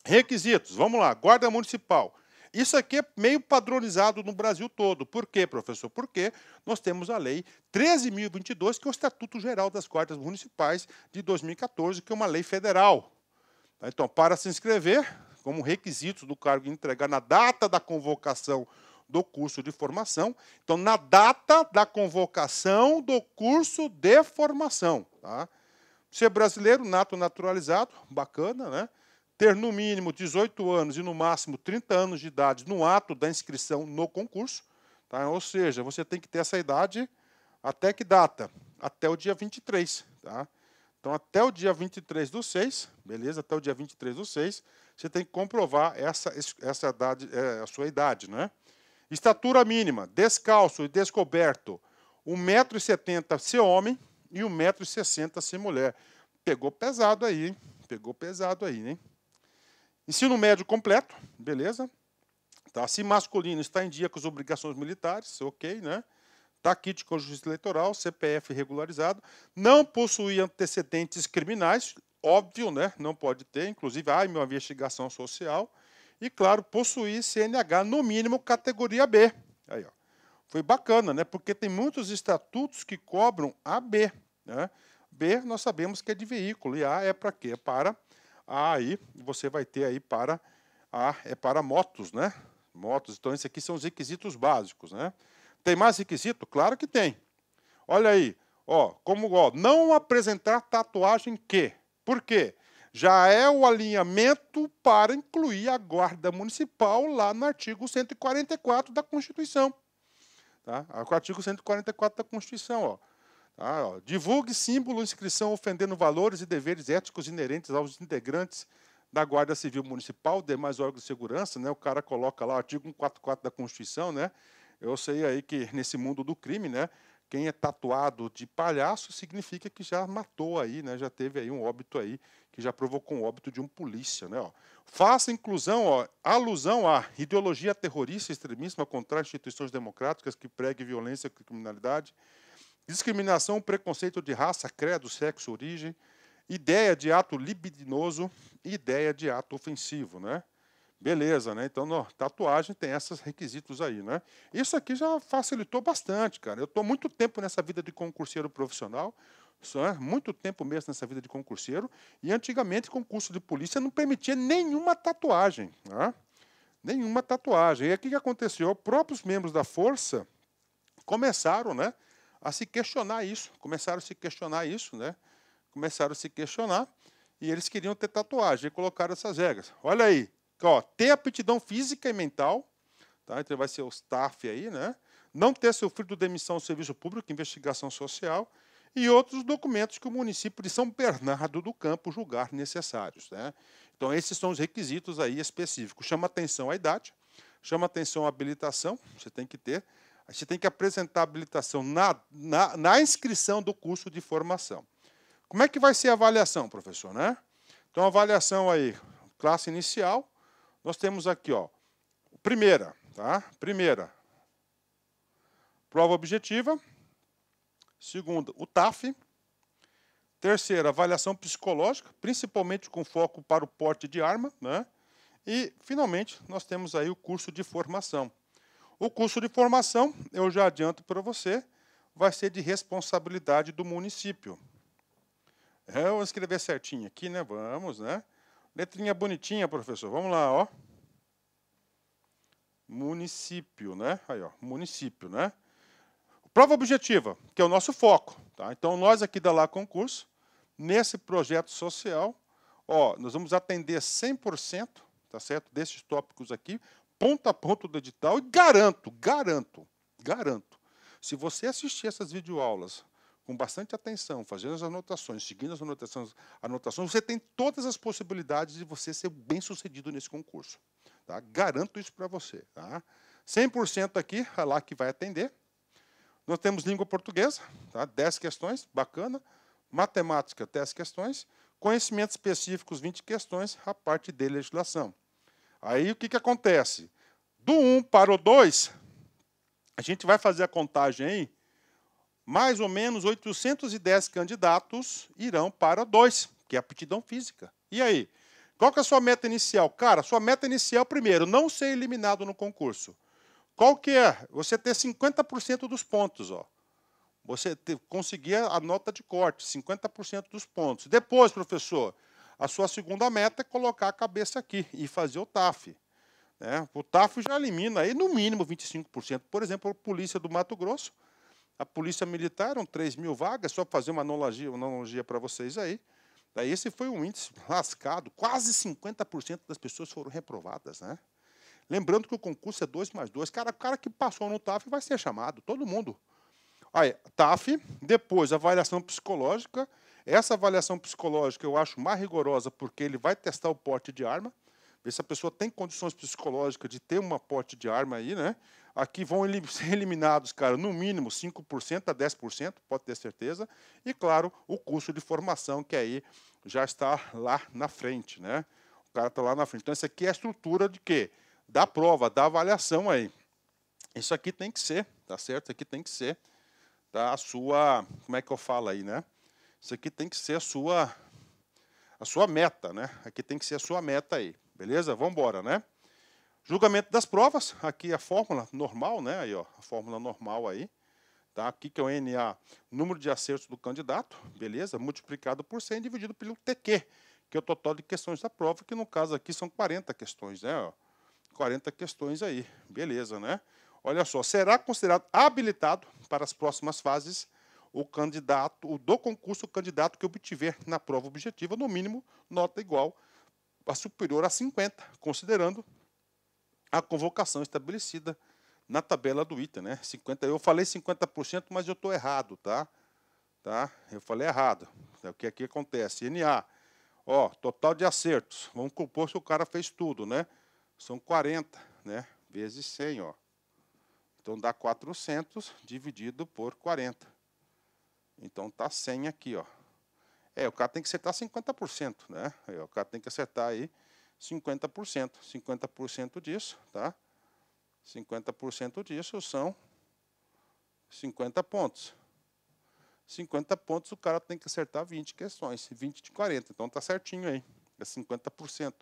Requisitos, vamos lá, Guarda Municipal. Isso aqui é meio padronizado no Brasil todo. Por quê, professor? Porque nós temos a Lei 13.022, que é o Estatuto Geral das Guardas Municipais de 2014, que é uma lei federal. Então, para se inscrever, como requisitos do cargo entregar na data da convocação do curso de formação. Então, na data da convocação do curso de formação. Tá? Ser brasileiro, nato naturalizado, bacana, né? Ter no mínimo 18 anos e no máximo 30 anos de idade no ato da inscrição no concurso. Tá? Ou seja, você tem que ter essa idade até que data? Até o dia 23. Tá? Então, até o dia 23/6, beleza? Até o dia 23/6, você tem que comprovar essa idade, a sua idade, né? Estatura mínima, descalço e descoberto, 1,70 m ser homem e 1,60 m ser mulher. Pegou pesado aí, hein? Pegou pesado aí, hein? Ensino médio completo, beleza? Tá? Se masculino está em dia com as obrigações militares, ok, né? Tá kit com justiça eleitoral, CPF regularizado, não possui antecedentes criminais, óbvio, né? Não pode ter, inclusive há uma investigação social. E, claro, possuir CNH, no mínimo, categoria B. Aí, ó. Foi bacana, né? Porque tem muitos estatutos que cobram AB. Né? B, nós sabemos que é de veículo. E A é para quê? É para A, aí você vai ter aí para A, é para motos, né? Motos. Então, esses aqui são os requisitos básicos, né? Tem mais requisito? Claro que tem. Olha aí, ó, não apresentar tatuagem que. Por quê? Já é o alinhamento para incluir a Guarda Municipal lá no artigo 144 da Constituição. Tá? O artigo 144 da Constituição. Ó. Tá? Ó. Divulgue símbolo, inscrição ofendendo valores e deveres éticos inerentes aos integrantes da Guarda Civil Municipal, demais órgãos de segurança. Né? O cara coloca lá o artigo 144 da Constituição. Né? Eu sei aí que nesse mundo do crime, né? Quem é tatuado de palhaço significa que já matou aí, né? Já teve aí um óbito aí, que já provocou um óbito de um polícia, né? Ó. Faça inclusão, ó, alusão à ideologia terrorista, extremismo contra instituições democráticas que pregue violência e criminalidade, discriminação, preconceito de raça, credo, sexo, origem, ideia de ato libidinoso e ideia de ato ofensivo, né? Beleza, né? Então, tatuagem tem esses requisitos aí, né? Isso aqui já facilitou bastante, cara. Eu estou muito tempo nessa vida de concurseiro profissional, muito tempo mesmo nessa vida de concurseiro, e antigamente concurso de polícia não permitia nenhuma tatuagem, né? Nenhuma tatuagem. E aqui o que aconteceu? Os próprios membros da força começaram, né, a se questionar isso, né? Começaram a se questionar, e eles queriam ter tatuagem, e colocaram essas regras. Olha aí. Ó, ter aptidão física e mental, tá? Então vai ser o staff aí, né? Não ter sofrido demissão do serviço público, investigação social e outros documentos que o município de São Bernardo do Campo julgar necessários, né? Então esses são os requisitos aí específicos. Chama atenção a idade, chama atenção a habilitação, você tem que ter, você tem que apresentar a habilitação na inscrição do curso de formação. Como é que vai ser a avaliação, professor, né? Então a avaliação aí, classe inicial. Nós temos aqui, ó, primeira, tá? Primeira, prova objetiva. Segunda, o TAF. Terceira, avaliação psicológica, principalmente com foco para o porte de arma, né? E, finalmente, nós temos aí o curso de formação. O curso de formação, eu já adianto para você, vai ser de responsabilidade do município. Eu vou escrever certinho aqui, né? Vamos, né? Letrinha bonitinha, professor. Vamos lá, ó. Município, né? Aí, ó, município, né? Prova objetiva, que é o nosso foco, tá? Então, nós aqui da Lá Concurso, nesse projeto social, ó, nós vamos atender 100%, tá certo? Desses tópicos aqui, ponto a ponto do edital, e garanto, se você assistir essas videoaulas com bastante atenção, fazendo as anotações, seguindo as anotações, você tem todas as possibilidades de você ser bem-sucedido nesse concurso. Tá? Garanto isso para você. Tá? 100% aqui, é lá que vai atender. Nós temos língua portuguesa, tá? 10 questões, bacana. Matemática, 10 questões. Conhecimentos específicos, 20 questões, a parte de legislação. Aí, o que acontece? Do 1 para o 2, a gente vai fazer a contagem aí. Mais ou menos 810 candidatos irão para 2, que é aptidão física. E aí? Qual que é a sua meta inicial? Cara, sua meta inicial, primeiro, não ser eliminado no concurso. Qual que é? Você ter 50% dos pontos, ó. Você conseguir a nota de corte, 50% dos pontos. Depois, professor, A sua segunda meta é colocar a cabeça aqui e fazer o TAF. Né? O TAF já elimina aí no mínimo 25%. Por exemplo, a Polícia do Mato Grosso, a Polícia Militar, eram 3.000 vagas, só para fazer uma analogia para vocês aí. Daí esse foi um índice lascado, quase 50% das pessoas foram reprovadas. Né? Lembrando que o concurso é 2+2. O cara que passou no TAF vai ser chamado, todo mundo. Aí, TAF, depois avaliação psicológica. Essa avaliação psicológica eu acho mais rigorosa porque ele vai testar o porte de arma, ver se a pessoa tem condições psicológicas de ter uma porte de arma aí, né? Aqui vão ser eliminados, cara, no mínimo 5% a 10%, pode ter certeza. E, claro, o curso de formação, que aí já está lá na frente, né? O cara está lá na frente. Então, isso aqui é a estrutura de quê? Da prova, da avaliação aí. Isso aqui tem que ser, tá certo? Isso aqui tem que ser tá? A sua, como é que eu falo aí, né? Isso aqui tem que ser a sua meta, né? Aqui tem que ser a sua meta aí, beleza? Vamos embora, né? Julgamento das provas, aqui a fórmula normal, né? Aí, ó, a fórmula normal aí, tá? Aqui que é o NA, número de acertos do candidato, beleza? Multiplicado por 100 dividido pelo TQ, que é o total de questões da prova, que no caso aqui são 40 questões, né? Ó, 40 questões aí, beleza, né? Olha só, será considerado habilitado para as próximas fases o candidato, do concurso, o candidato que obtiver na prova objetiva, no mínimo, nota igual a superior a 50, considerando a convocação estabelecida na tabela do item, né? 50, eu falei 50%, mas eu estou errado, tá? Eu falei errado. O que aqui acontece? NA, ó, total de acertos. Vamos compor se o cara fez tudo, né? São 40, né? Vezes 100, ó. Então dá 400 dividido por 40. Então tá 100 aqui, ó. O cara tem que acertar 50%, né? O cara tem que acertar aí 50%. 50% disso, tá? 50% disso são 50 pontos. 50 pontos o cara tem que acertar 20 questões, 20 de 40. Então tá certinho aí, é 50%.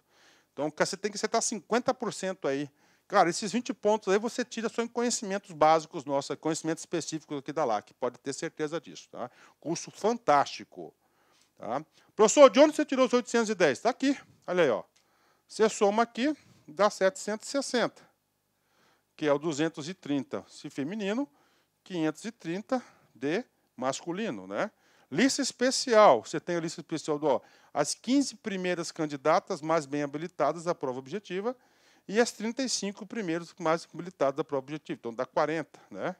Então você tem que acertar 50% aí. Cara, esses 20 pontos aí você tira só em conhecimentos básicos nossos, conhecimentos específicos aqui da LAC, pode ter certeza disso, tá? Curso fantástico, tá? Professor, de onde você tirou os 810? Está aqui, olha aí, ó. Você soma aqui, dá 760, que é o 230 de feminino, 530 de masculino, né? Lista especial, você tem a lista especial do, as 15 primeiras candidatas mais bem habilitadas à prova objetiva, e as 35 primeiros mais habilitados da prova objetiva. Então, dá 40, né?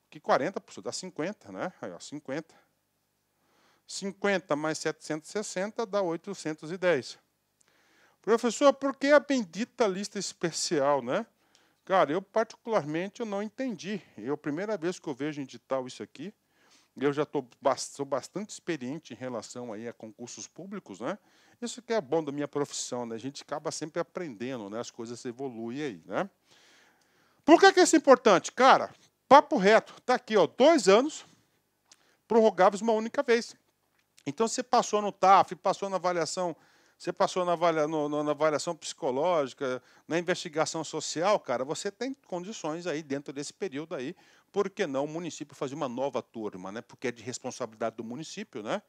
Que 40, professor, dá 50, né? Aí, ó, 50. 50 mais 760 dá 810. Professor, por que a bendita lista especial, né? Cara, eu particularmente eu não entendi. É a primeira vez que eu vejo em edital isso aqui. Eu já sou bastante experiente em relação aí a concursos públicos, né? Isso que é bom da minha profissão, né? A gente acaba sempre aprendendo, né? As coisas evoluem aí, né? Por que isso é importante? Cara, papo reto, tá aqui, ó, 2 anos prorrogáveis uma única vez. Então, você passou no TAF, passou na avaliação, você passou na avaliação psicológica, na investigação social, cara, você tem condições aí dentro desse período aí, por que não o município fazer uma nova turma, né? Porque é de responsabilidade do município, né?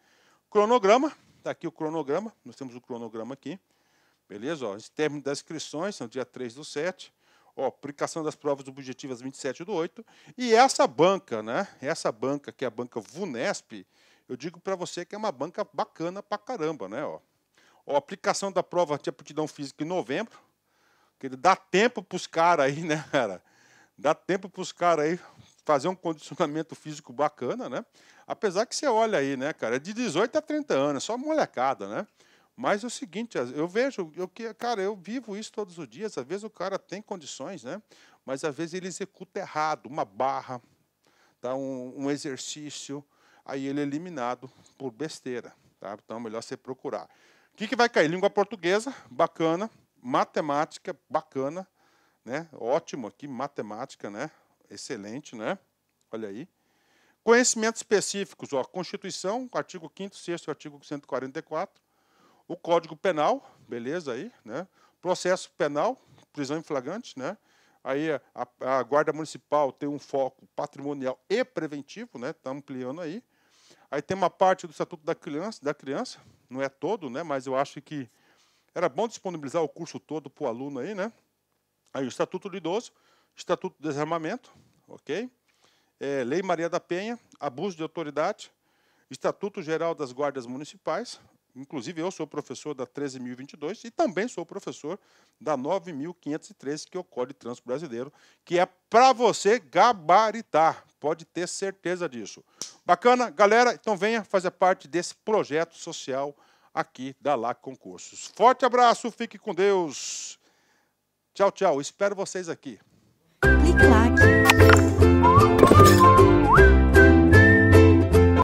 Cronograma, está aqui o cronograma, nós temos o cronograma aqui, beleza? Ó, término das inscrições, no dia 3/7, ó, aplicação das provas objetivas 27/8, e essa banca, né? Essa banca, que é a banca VUNESP, eu digo para você que é uma banca bacana pra caramba, né? Ó, aplicação da prova de aptidão física em novembro, que ele dá tempo para os caras aí, né, cara? Dá tempo para os caras aí fazer um condicionamento físico bacana, né? Apesar que você olha aí, né, cara, é de 18 a 30 anos, só molecada, né? Mas é o seguinte, eu vejo, cara, eu vivo isso todos os dias, às vezes o cara tem condições, né? Mas às vezes ele executa errado, uma barra, tá? um exercício, aí ele é eliminado por besteira, tá? Então é melhor você procurar. O que vai cair? Língua portuguesa, bacana, matemática, bacana, né? Ótimo aqui, matemática, né? Excelente, né? Olha aí. Conhecimentos específicos, ó, Constituição, artigo 5º, 6º, artigo 144, o Código Penal, beleza aí, né? Processo penal, prisão em flagrante, né? Aí a Guarda Municipal tem um foco patrimonial e preventivo, né? Está ampliando aí. Aí tem uma parte do Estatuto da Criança, não é todo, né? Mas eu acho que era bom disponibilizar o curso todo para o aluno aí, né? Aí o Estatuto do Idoso, Estatuto do Desarmamento, ok? Lei Maria da Penha, abuso de autoridade, Estatuto Geral das Guardas Municipais, inclusive eu sou professor da 13.022 e também sou professor da 9.513, que é o Código de Trânsito Brasileiro, que é para você gabaritar, pode ter certeza disso. Bacana? Galera, então venha fazer parte desse projeto social aqui da LAC Concursos. Forte abraço, fique com Deus. Tchau, tchau. Espero vocês aqui. Clique lá.